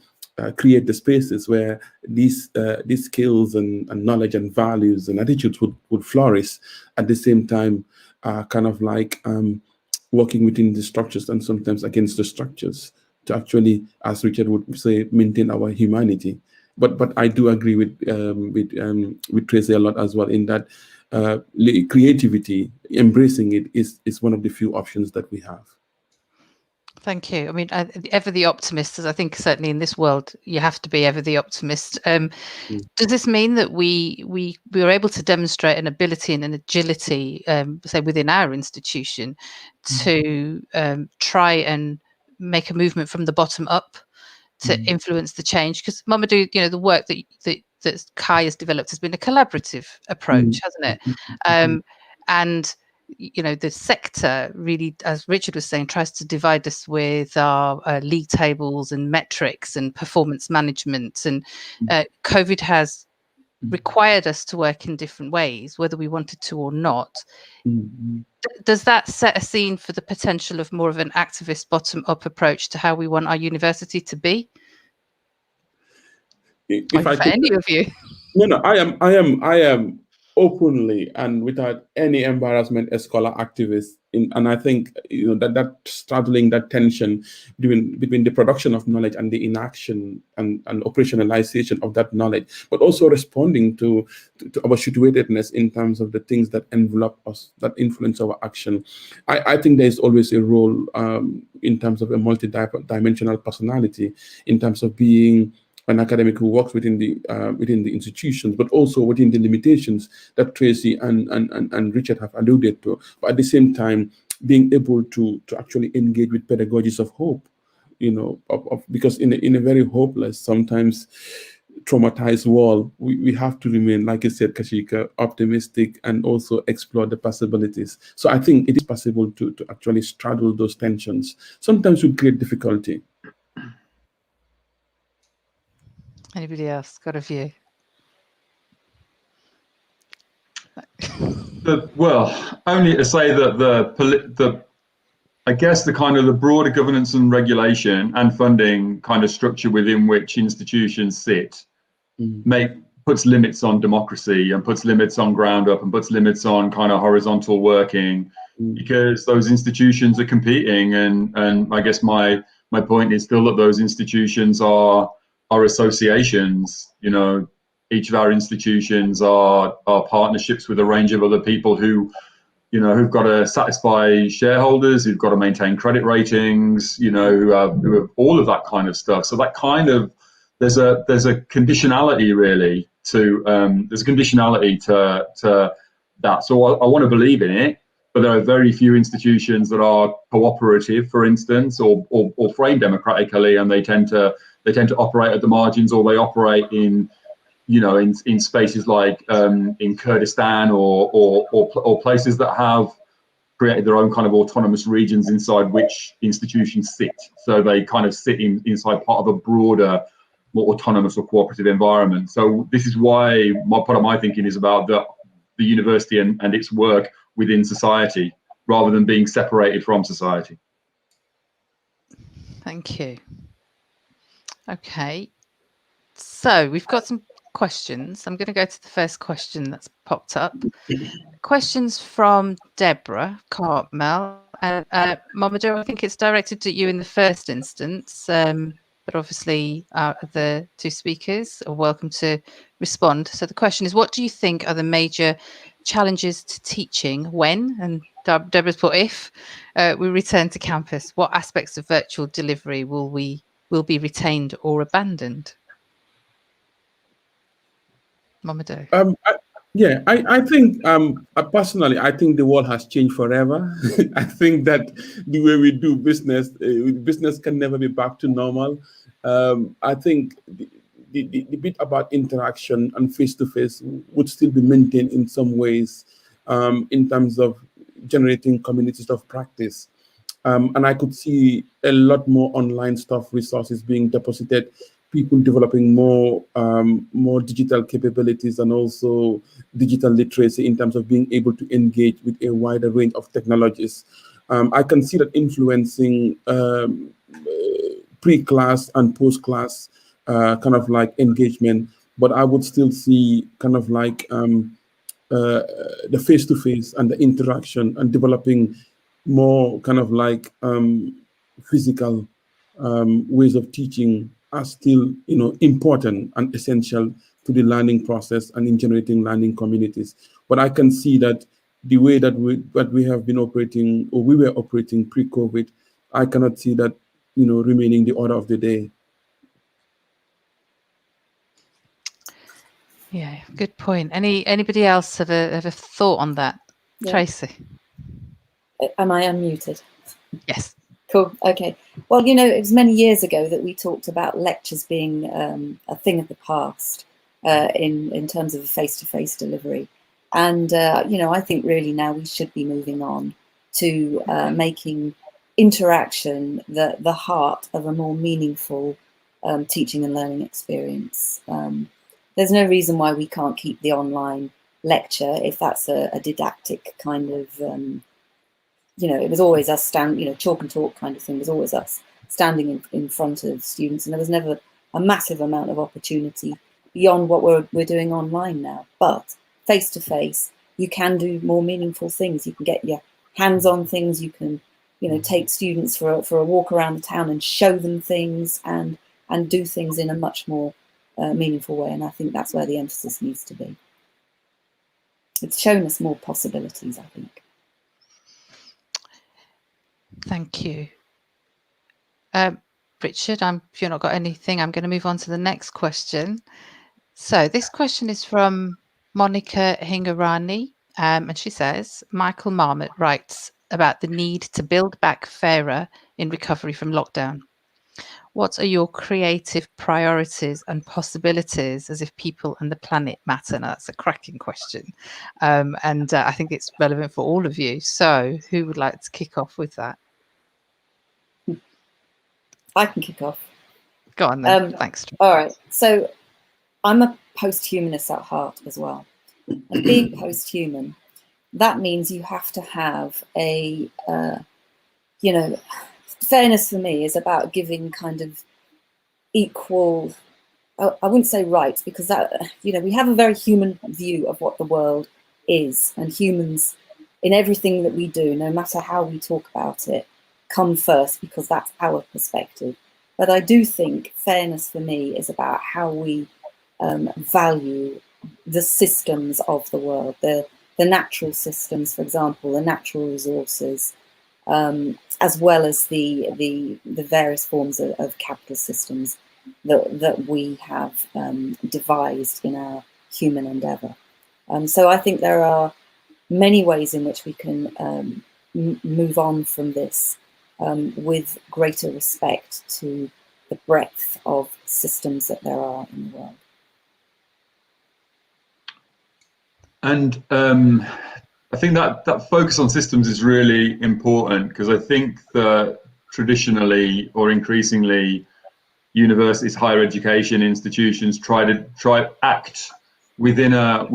create the spaces where these skills and knowledge and values and attitudes would flourish, at the same time working within the structures and sometimes against the structures to actually, as Richard would say, maintain our humanity. But I do agree with Tracy a lot as well, in that creativity, embracing it is one of the few options that we have. Thank you. Ever the optimist, as I think certainly in this world you have to be ever the optimist. Does this mean that we were able to demonstrate an ability and an agility, say within our institution, to try and make a movement from the bottom up to influence the change? Because Momodou, the work that Kai has developed has been a collaborative approach, hasn't it? And the sector really, as Richard was saying, tries to divide us with our league tables and metrics and performance management. And COVID has required us to work in different ways, whether we wanted to or not. Does that set a scene for the potential of more of an activist bottom-up approach to how we want our university to be? If I for could, any of you. No, I am openly and without any embarrassment a scholar activist, and I think that straddling that tension between the production of knowledge and the inaction and operationalization of that knowledge, but also responding to our situatedness in terms of the things that envelop us, that influence our action. I think there is always a role in terms of a multi-dimensional personality, in terms of being an academic who works within the institutions, but also within the limitations that Tracy and Richard have alluded to. But at the same time, being able to actually engage with pedagogies of hope, because in a very hopeless, sometimes traumatized world, we have to remain, like you said, Kashika, optimistic and also explore the possibilities. So I think it is possible to actually straddle those tensions, sometimes with great difficulty. Anybody else got a view? Only to say that I guess the kind of the broader governance and regulation and funding kind of structure within which institutions sit puts limits on democracy and puts limits on ground up and puts limits on kind of horizontal working, because those institutions are competing, and I guess my point is still that those institutions are associations. Each of our institutions are partnerships with a range of other people who've got to satisfy shareholders, who've got to maintain credit ratings, who have all of that kind of stuff. So that kind of there's a conditionality really to that. So I want to believe in it, but there are very few institutions that are cooperative, for instance, or framed democratically, and they tend to operate at the margins, or they operate in spaces like in Kurdistan or places that have created their own kind of autonomous regions inside which institutions sit. So they kind of sit inside part of a broader, more autonomous or cooperative environment. So this is why part of my thinking is about the university and its work within society, rather than being separated from society. Thank you. Okay, so we've got some questions. I'm going to go to the first question that's popped up. Questions from Deborah Cartmel. Momodou, I think it's directed at you in the first instance, but obviously the two speakers are welcome to respond. So the question is, what do you think are the major challenges to teaching when, and Deborah's put if, we return to campus? What aspects of virtual delivery will be retained or abandoned? Momodou. I think personally, I think the world has changed forever. I think that the way we do business, business can never be back to normal. I think the bit about interaction and face-to-face would still be maintained in some ways, in terms of generating communities of practice. And I could see a lot more online stuff, resources being deposited, people developing more digital capabilities, and also digital literacy in terms of being able to engage with a wider range of technologies. I can see that influencing pre-class and post-class kind of like engagement, but I would still see kind of like the face-to-face and the interaction and developing more kind of like physical ways of teaching are still, important and essential to the learning process and in generating learning communities. But I can see that the way that we have been operating, or we were operating pre-COVID, I cannot see that, remaining the order of the day. Yeah, good point. Anybody else have a thought on that? Yeah. Tracy? Am I unmuted? Yes. Cool. Okay. Well, it was many years ago that we talked about lectures being a thing of the past in terms of face-to-face delivery. And, I think really now we should be moving on to making interaction the heart of a more meaningful teaching and learning experience. There's no reason why we can't keep the online lecture if that's a didactic kind of it was always us chalk and talk kind of thing. It was always us standing in front of students, and there was never a massive amount of opportunity beyond what we're doing online now. But face to face, you can do more meaningful things. You can get your hands on things. You can, take students for a walk around the town and show them things and do things in a much more meaningful way. And I think that's where the emphasis needs to be. It's shown us more possibilities, I think. Thank you. Richard, if you've not got anything, I'm going to move on to the next question. So this question is from Monica Hingarani, and she says, Michael Marmot writes about the need to build back fairer in recovery from lockdown. What are your creative priorities and possibilities as if people and the planet matter? Now, that's a cracking question. And I think it's relevant for all of you. So who would like to kick off with that? I can kick off. Go on then. Thanks. All right. So I'm a post-humanist at heart as well. And being post-human, that means you have to have a, fairness for me is about giving kind of equal, I wouldn't say rights, because that, we have a very human view of what the world is, and humans in everything that we do, no matter how we talk about it, come first because that's our perspective. But I do think fairness for me is about how we value the systems of the world, the natural systems, for example, the natural resources, as well as the various forms of capital systems that we have devised in our human endeavour. So I think there are many ways in which we can move on from this with greater respect to the breadth of systems that there are in the world. And I think that focus on systems is really important, because I think that traditionally or increasingly universities, higher education institutions try act within a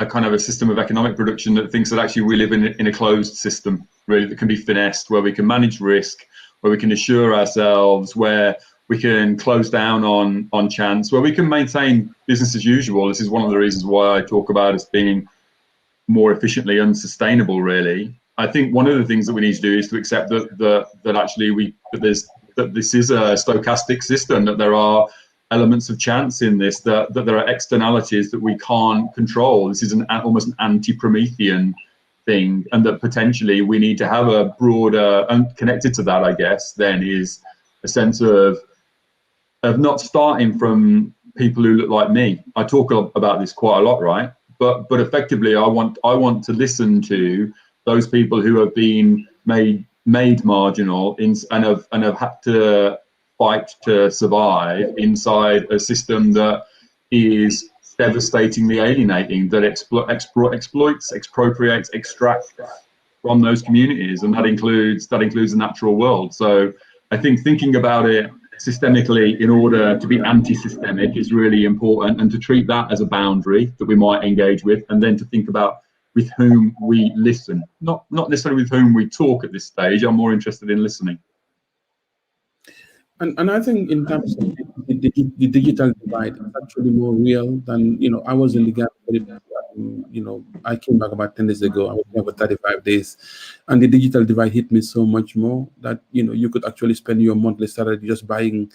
kind of a system of economic production that thinks that actually we live in a closed system, really, that can be finessed, where we can manage risk, where we can assure ourselves, where we can close down on chance, where we can maintain business as usual. This is one of the reasons why I talk about us being more efficiently unsustainable, really. I think one of the things that we need to do is to accept that actually that this is a stochastic system, that there are elements of chance in this, that there are externalities that we can't control. This is almost an anti-Promethean thing, and that potentially we need to have a broader, and connected to that, I guess, then is a sense of not starting from people who look like me. I talk about this quite a lot, right? But effectively, I want to listen to those people who have been made marginal and have had to fight to survive inside a system that is devastatingly alienating, that exploits, expropriates, extracts from those communities, and that includes the natural world. So I think thinking about it systemically in order to be anti-systemic is really important, and to treat that as a boundary that we might engage with, and then to think about with whom we listen, not necessarily with whom we talk at this stage. I'm more interested in listening. And I think in terms of the digital divide, it's actually more real than, I was in the gap, I came back about 10 days ago. I was there for 35 days. And the digital divide hit me so much more that, you could actually spend your monthly salary just buying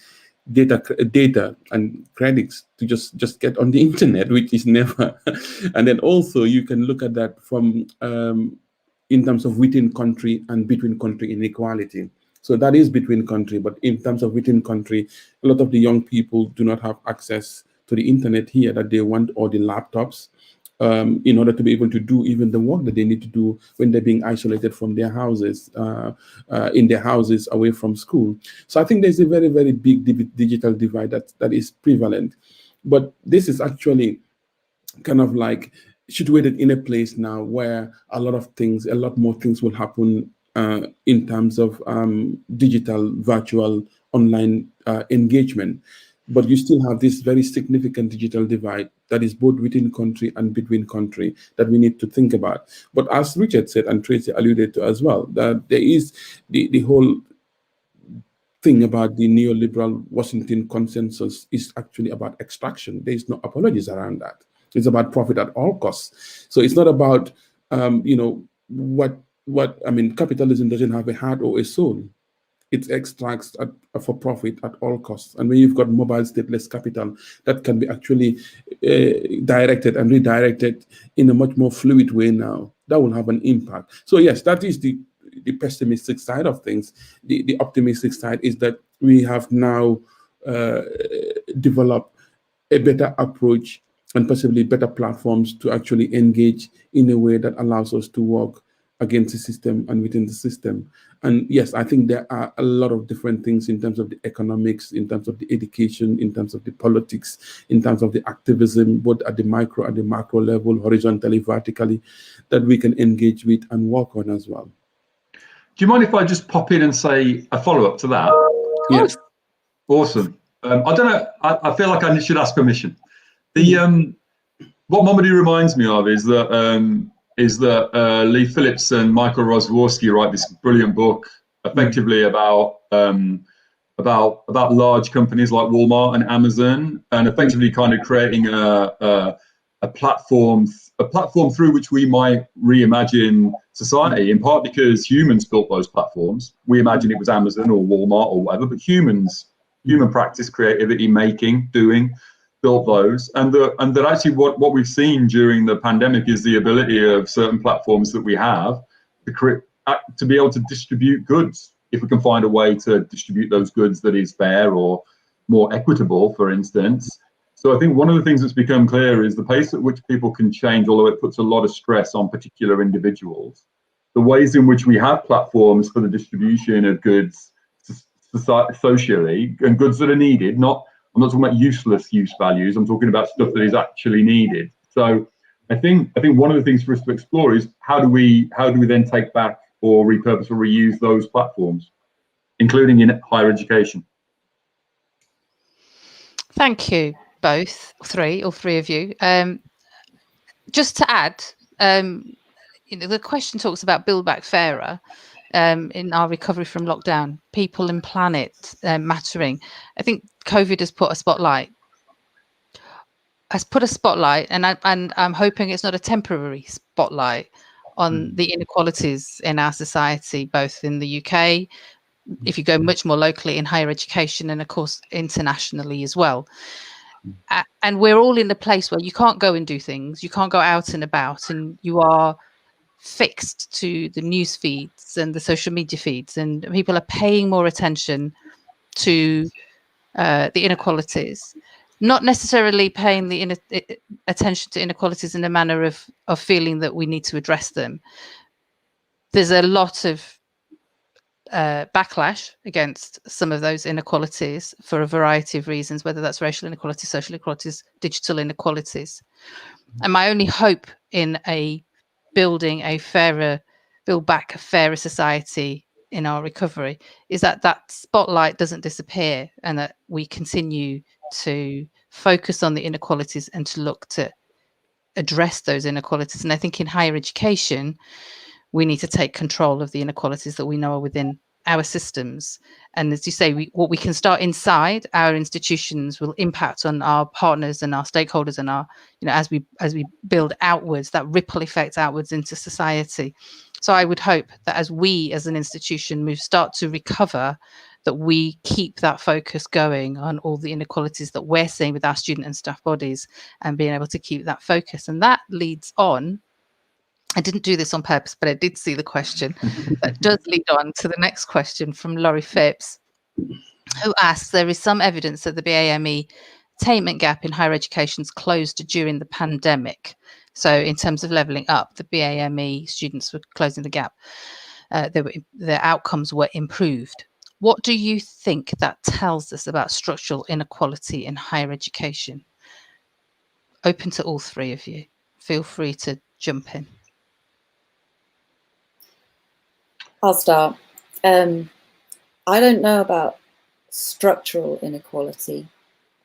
data and credits to just get on the internet, which is never. And then also you can look at that from in terms of within country and between country inequality. So that is between country, but in terms of within country, a lot of the young people do not have access to the internet here that they want, or the laptops, in order to be able to do even the work that they need to do when they're being isolated from their houses, in their houses away from school. So I think there's a very, very big digital divide that is prevalent. But this is actually kind of like situated in a place now where a lot more things will happen in terms of digital, virtual, online engagement. But you still have this very significant digital divide that is both within country and between country that we need to think about. But as Richard said, and Tracy alluded to as well, that there is the whole thing about the neoliberal Washington consensus is actually about extraction. There is no apologies around that. It's about profit at all costs. So it's not about, capitalism doesn't have a heart or a soul. It extracts for profit at all costs. And when you've got mobile stateless capital that can be actually directed and redirected in a much more fluid way now, that will have an impact. So yes, that is the pessimistic side of things. The optimistic side is that we have now developed a better approach and possibly better platforms to actually engage in a way that allows us to work against the system and within the system. And yes, I think there are a lot of different things in terms of the economics, in terms of the education, in terms of the politics, in terms of the activism, both at the micro and the macro level, horizontally, vertically, that we can engage with and work on as well. Do you mind if I just pop in and say a follow-up to that? Yes. Awesome. I don't know, I feel like I should ask permission. What Momodou reminds me of is that Lee Phillips and Michael Rosworski write this brilliant book, effectively about large companies like Walmart and Amazon, and effectively kind of creating a platform through which we might reimagine society. In part because humans built those platforms. We imagine it was Amazon or Walmart or whatever, but human practice, creativity, making, doing, built those, and that actually what we've seen during the pandemic is the ability of certain platforms that we have to be able to distribute goods, if we can find a way to distribute those goods that is fair or more equitable, for instance. So I think one of the things that's become clear is the pace at which people can change, although it puts a lot of stress on particular individuals. The ways in which we have platforms for the distribution of goods socially, and goods that are needed, I'm not talking about useless use values. I'm talking about stuff that is actually needed. So I think one of the things for us to explore is how do we then take back or repurpose or reuse those platforms, including in higher education. Thank you, all three of you. Just to add, the question talks about Build Back Fairer. in our recovery from lockdown, people and planet mattering. I think COVID has put a spotlight, and I'm hoping it's not a temporary spotlight on the inequalities in our society, both in the UK, if you go much more locally, in higher education, and of course internationally as well. And we're all in a place where you can't go and do things, you can't go out and about, and you are fixed to the news feeds and the social media feeds, and people are paying more attention to the inequalities, not necessarily paying the attention to inequalities in a manner of feeling that we need to address them. There's a lot of backlash against some of those inequalities for a variety of reasons, whether that's racial inequalities, social inequalities, digital inequalities. And my only hope in building a fairer, build back a fairer society in our recovery is that that spotlight doesn't disappear, and that we continue to focus on the inequalities and to look to address those inequalities. And I think in higher education, we need to take control of the inequalities that we know are within our systems. And as you say, what we can start inside our institutions will impact on our partners and our stakeholders, and our, as we build outwards, that ripple effect outwards into society. So I would hope that as we as an institution start to recover, that we keep that focus going on all the inequalities that we're seeing with our student and staff bodies, and being able to keep that focus. And that leads on, I didn't do this on purpose, but I did see the question. That does lead on to the next question from Laurie Phipps, who asks, there is some evidence that the BAME attainment gap in higher education closed during the pandemic. So in terms of levelling up, the BAME students were closing the gap. Their outcomes were improved. What do you think that tells us about structural inequality in higher education? Open to all three of you. Feel free to jump in. I'll start. I don't know about structural inequality.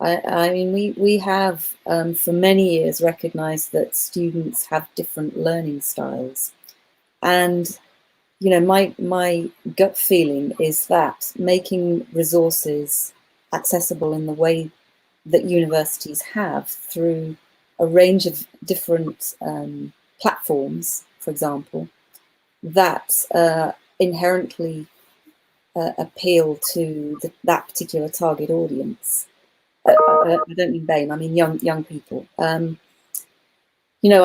I mean, we have for many years recognised that students have different learning styles, and my gut feeling is that making resources accessible in the way that universities have through a range of different platforms, for example, that inherently appeal to that particular target audience. I don't mean BAME, I mean young people. I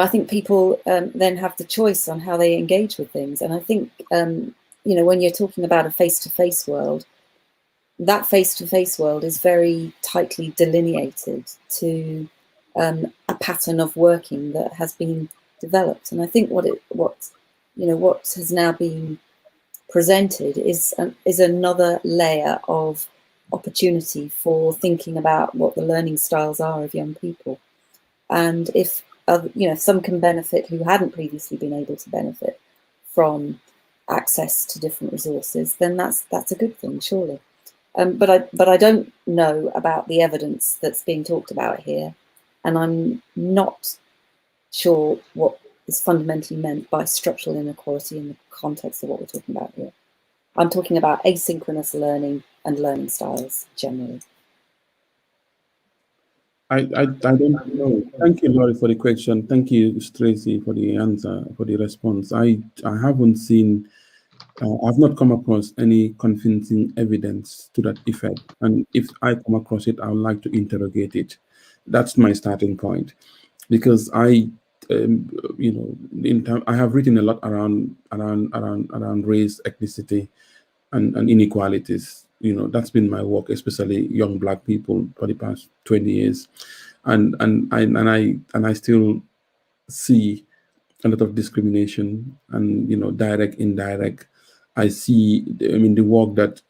think people then have the choice on how they engage with things. And I think, when you're talking about a face-to-face world, that face-to-face world is very tightly delineated to a pattern of working that has been developed. And I think what has now been presented is another layer of opportunity for thinking about what the learning styles are of young people. And if some can benefit who hadn't previously been able to benefit from access to different resources, then that's a good thing, surely. But I don't know about the evidence that's being talked about here, and I'm not sure what is fundamentally meant by structural inequality in the context of what we're talking about here. I'm talking about asynchronous learning and learning styles generally. I don't know. Thank you, Laurie, for the question. Thank you, Tracy, for the answer, for the response. I haven't seen, I've not come across any convincing evidence to that effect. And if I come across it, I would like to interrogate it. That's my starting point, because I have written a lot around race, ethnicity, and inequalities. That's been my work, especially young Black people, for the past 20 years, and I still see a lot of discrimination, and direct, indirect. I see, the work that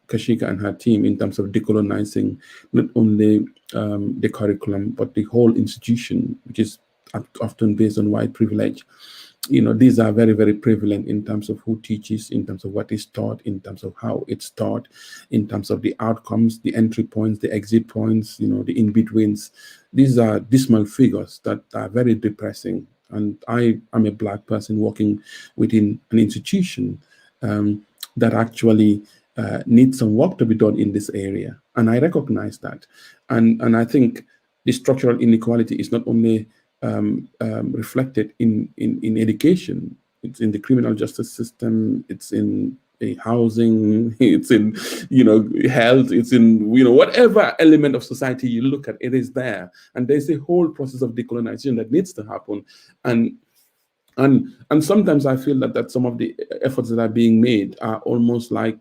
Kashika and her team in terms of decolonizing not only the curriculum but the whole institution, which is often based on white privilege. These are very, very prevalent in terms of who teaches, in terms of what is taught, in terms of how it's taught, in terms of the outcomes, the entry points, the exit points, the in-betweens. These are dismal figures that are very depressing. And I am a Black person working within an institution that actually need some work to be done in this area. And I recognize that. And I think the structural inequality is not only reflected in education, it's in the criminal justice system, it's in housing, it's in health, it's in whatever element of society you look at, it is there. And there's a whole process of decolonization that needs to happen. And sometimes I feel that some of the efforts that are being made are almost like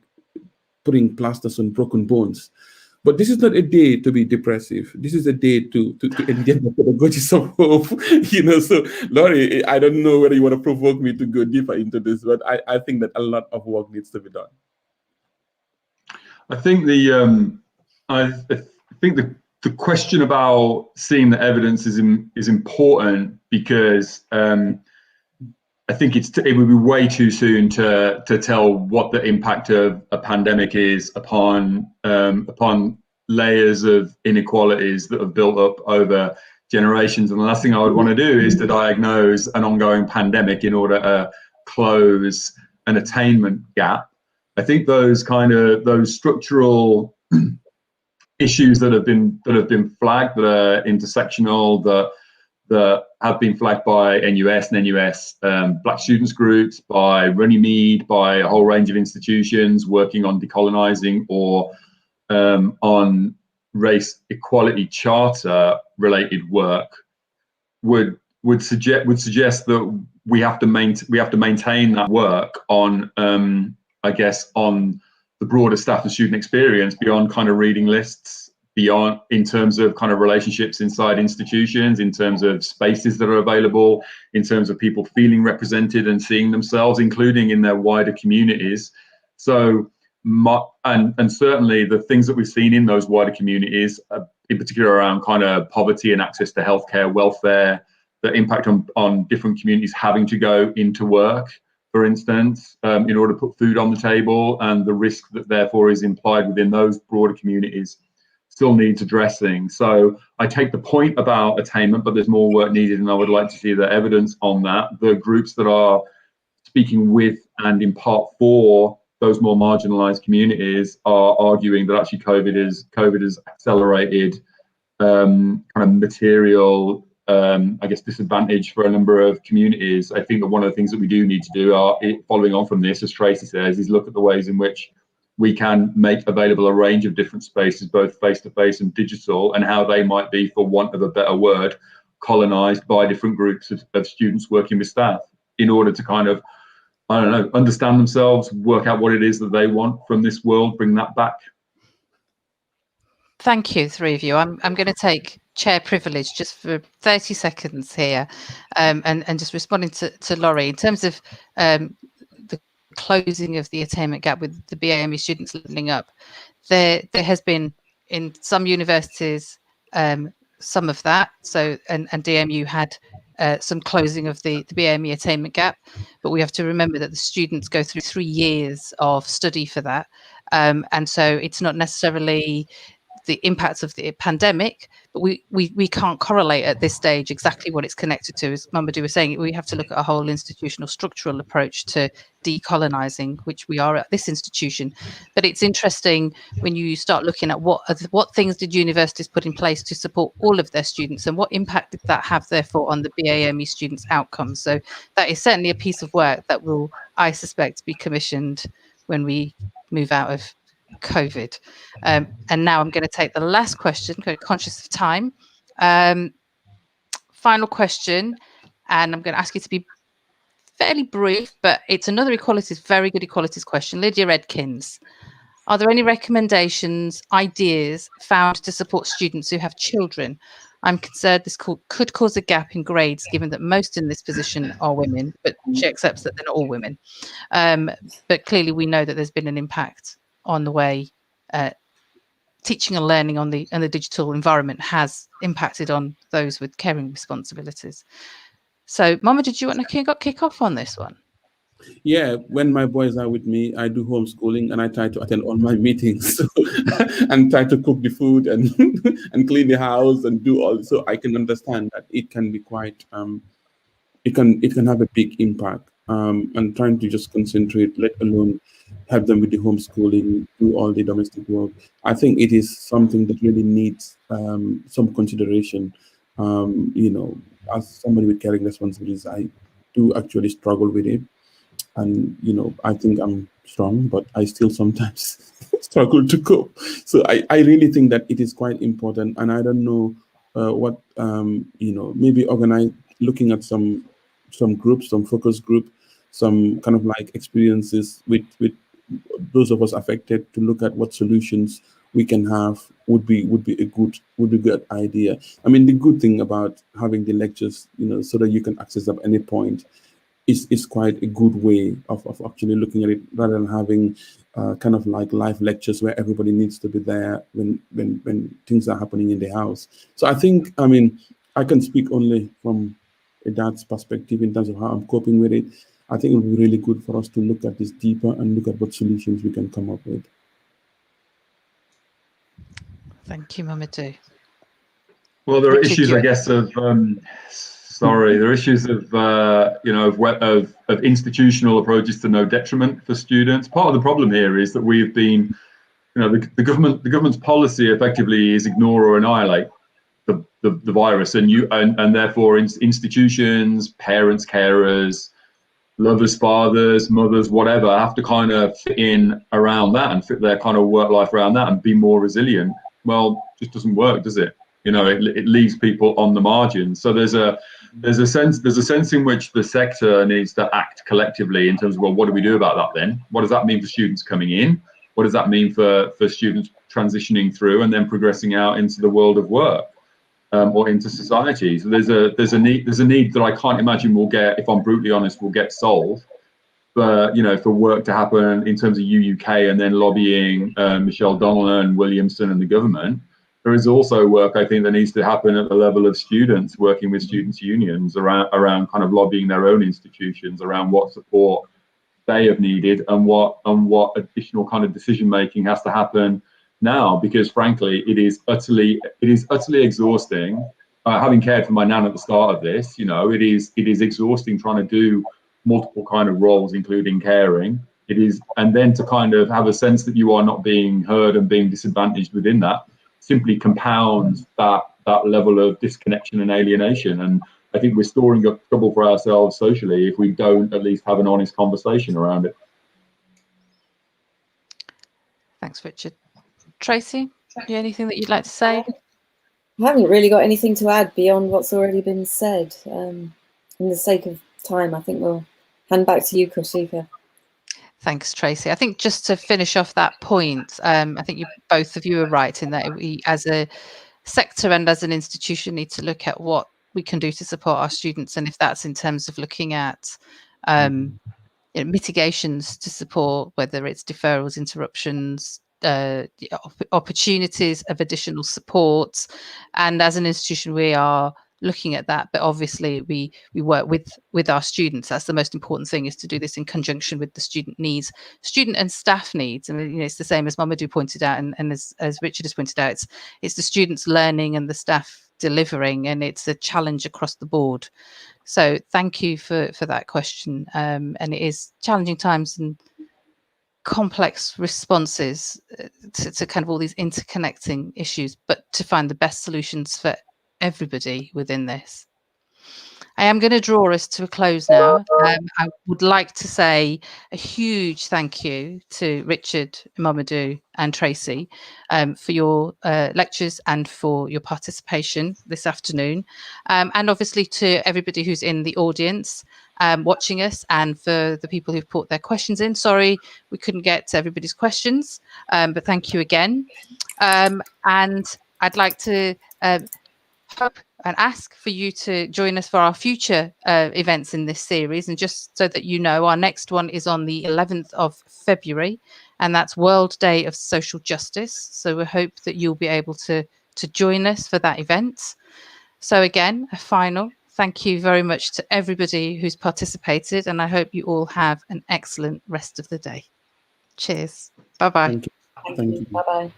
putting plasters on broken bones. But this is not a day to be depressive. This is a day to engage the pedagogies of hope. So Laurie, I don't know whether you want to provoke me to go deeper into this, but I think that a lot of work needs to be done. I think the question about seeing the evidence is important, because I think it would be way too soon to tell what the impact of a pandemic is upon layers of inequalities that have built up over generations. And the last thing I would want to do is to diagnose an ongoing pandemic in order to close an attainment gap. I think those structural issues that have been flagged, that are intersectional, that have been flagged by NUS and NUS Black students groups, by Runnymede, by a whole range of institutions working on decolonizing or on race equality charter related work, would suggest that we have to maintain that work on I guess on the broader staff and student experience, beyond kind of reading lists, beyond in terms of kind of relationships inside institutions, in terms of spaces that are available, in terms of people feeling represented and seeing themselves, including in their wider communities. So, and certainly the things that we've seen in those wider communities, in particular around kind of poverty and access to healthcare, welfare, the impact on different communities having to go into work, for instance, in order to put food on the table, and the risk that therefore is implied within those broader communities, still needs addressing. So I take the point about attainment, but there's more work needed, and I would like to see the evidence on that. The groups that are speaking with and in part for those more marginalized communities are arguing that actually COVID has accelerated kind of material I guess disadvantage for a number of communities. I think that one of the things that we do need to do, following on from this, as Tracy says, is look at the ways in which we can make available a range of different spaces, both face-to-face and digital, and how they might be, for want of a better word, colonized by different groups of students working with staff, in order to kind of, I don't know, understand themselves, work out what it is that they want from this world, bring that back. Thank you, three of you. I'm going to take chair privilege just for 30 seconds here, and just responding to Laurie in terms of the closing of the attainment gap with the BAME students leveling up. There has been in some universities some of that. So and DMU had some closing of the BAME attainment gap, but we have to remember that the students go through 3 years of study for that, and so it's not necessarily the impacts of the pandemic, but we can't correlate at this stage exactly what it's connected to. As Momodou was saying, we have to look at a whole institutional structural approach to decolonizing, which we are at this institution. But it's interesting when you start looking at what things did universities put in place to support all of their students, and what impact did that have therefore on the BAME students' outcomes. So that is certainly a piece of work that will, I suspect, be commissioned when we move out of COVID. And now I'm going to take the last question, conscious of time. Final question, and I'm going to ask you to be fairly brief, but it's another very good equalities question. Lydia Redkins, are there any recommendations, ideas found to support students who have children? I'm concerned this could cause a gap in grades, given that most in this position are women, but she accepts that they're not all women. But clearly we know that there's been an impact on the way teaching and learning on the digital environment has impacted on those with caring responsibilities. So, Mama, did you want to kick off on this one? Yeah, when my boys are with me, I do homeschooling and I try to attend all my meetings and try to cook the food and and clean the house and do all. So I can understand that it can be quite it can have a big impact. and trying to just concentrate, let alone help them with the homeschooling, do all the domestic work. I think it is something that really needs some consideration. As somebody with caring responsibilities, I do actually struggle with it. And, I think I'm strong, but I still sometimes struggle to cope. So I really think that it is quite important. And I don't know what, maybe looking at some groups, some focus group, some kind of like experiences with those of us affected, to look at what solutions we can have would be a good idea. I mean, the good thing about having the lectures, so that you can access them at any point, is quite a good way of actually looking at it, rather than having kind of like live lectures where everybody needs to be there when things are happening in the house. So I think, I mean, I can speak only from a dad's perspective in terms of how I'm coping with it. I think it would be really good for us to look at this deeper and look at what solutions we can come up with. Thank you, Momodou. Well, there are issues, I guess, of there are issues of of institutional approaches to no detriment for students. Part of the problem here is that we've been, the government's policy effectively is ignore or annihilate the virus, and therefore institutions, parents, carers, lovers, fathers, mothers, whatever, have to kind of fit in around that and fit their kind of work life around that and be more resilient. Well, it just doesn't work, does it? It leaves people on the margins. So there's a sense in which the sector needs to act collectively in terms of, well, what do we do about that then? What does that mean for students coming in? What does that mean for students transitioning through and then progressing out into the world of work? Or into society. So there's a need that I can't imagine will get, if I'm brutally honest, will get solved. But for work to happen in terms of UUK and then lobbying Michelle Donnellan, Williamson, and the government, there is also work I think that needs to happen at the level of students, working with students' unions around kind of lobbying their own institutions around what support they have needed and what additional kind of decision making has to happen now, because frankly it is utterly exhausting. Having cared for my nan at the start of this, it is exhausting trying to do multiple kind of roles, including caring. It is, and then to kind of have a sense that you are not being heard and being disadvantaged within that simply compounds that level of disconnection and alienation. And I think we're storing up trouble for ourselves socially if we don't at least have an honest conversation around it. Thanks, Richard. Tracy, anything that you'd like to say? I haven't really got anything to add beyond what's already been said. In the sake of time, I think we'll hand back to you, Kashika. Thanks, Tracy. I think just to finish off that point, I think both of you are right in that we, as a sector and as an institution, need to look at what we can do to support our students, and if that's in terms of looking at mitigations to support, whether it's deferrals, interruptions, opportunities of additional support. And as an institution, we are looking at that, but obviously we work with our students. That's the most important thing, is to do this in conjunction with the student needs, student and staff needs. I mean, it's the same as Momodou pointed out, and as Richard has pointed out, it's the students learning and the staff delivering, and it's a challenge across the board. So thank you for that question. And it is challenging times and complex responses to kind of all these interconnecting issues, but to find the best solutions for everybody within this. I am going to draw us to a close now. I would like to say a huge thank you to Richard, Momodou and Tracy for your lectures and for your participation this afternoon. And obviously to everybody who's in the audience watching us, and for the people who've put their questions in. Sorry, we couldn't get to everybody's questions, but thank you again. And I'd like to hope and ask for you to join us for our future events in this series. And just so that you know, our next one is on the 11th of February, and that's World Day of Social Justice. So we hope that you'll be able to join us for that event. So again, a final thank you very much to everybody who's participated, and I hope you all have an excellent rest of the day. Cheers. Bye-bye. Thank you. Bye-bye.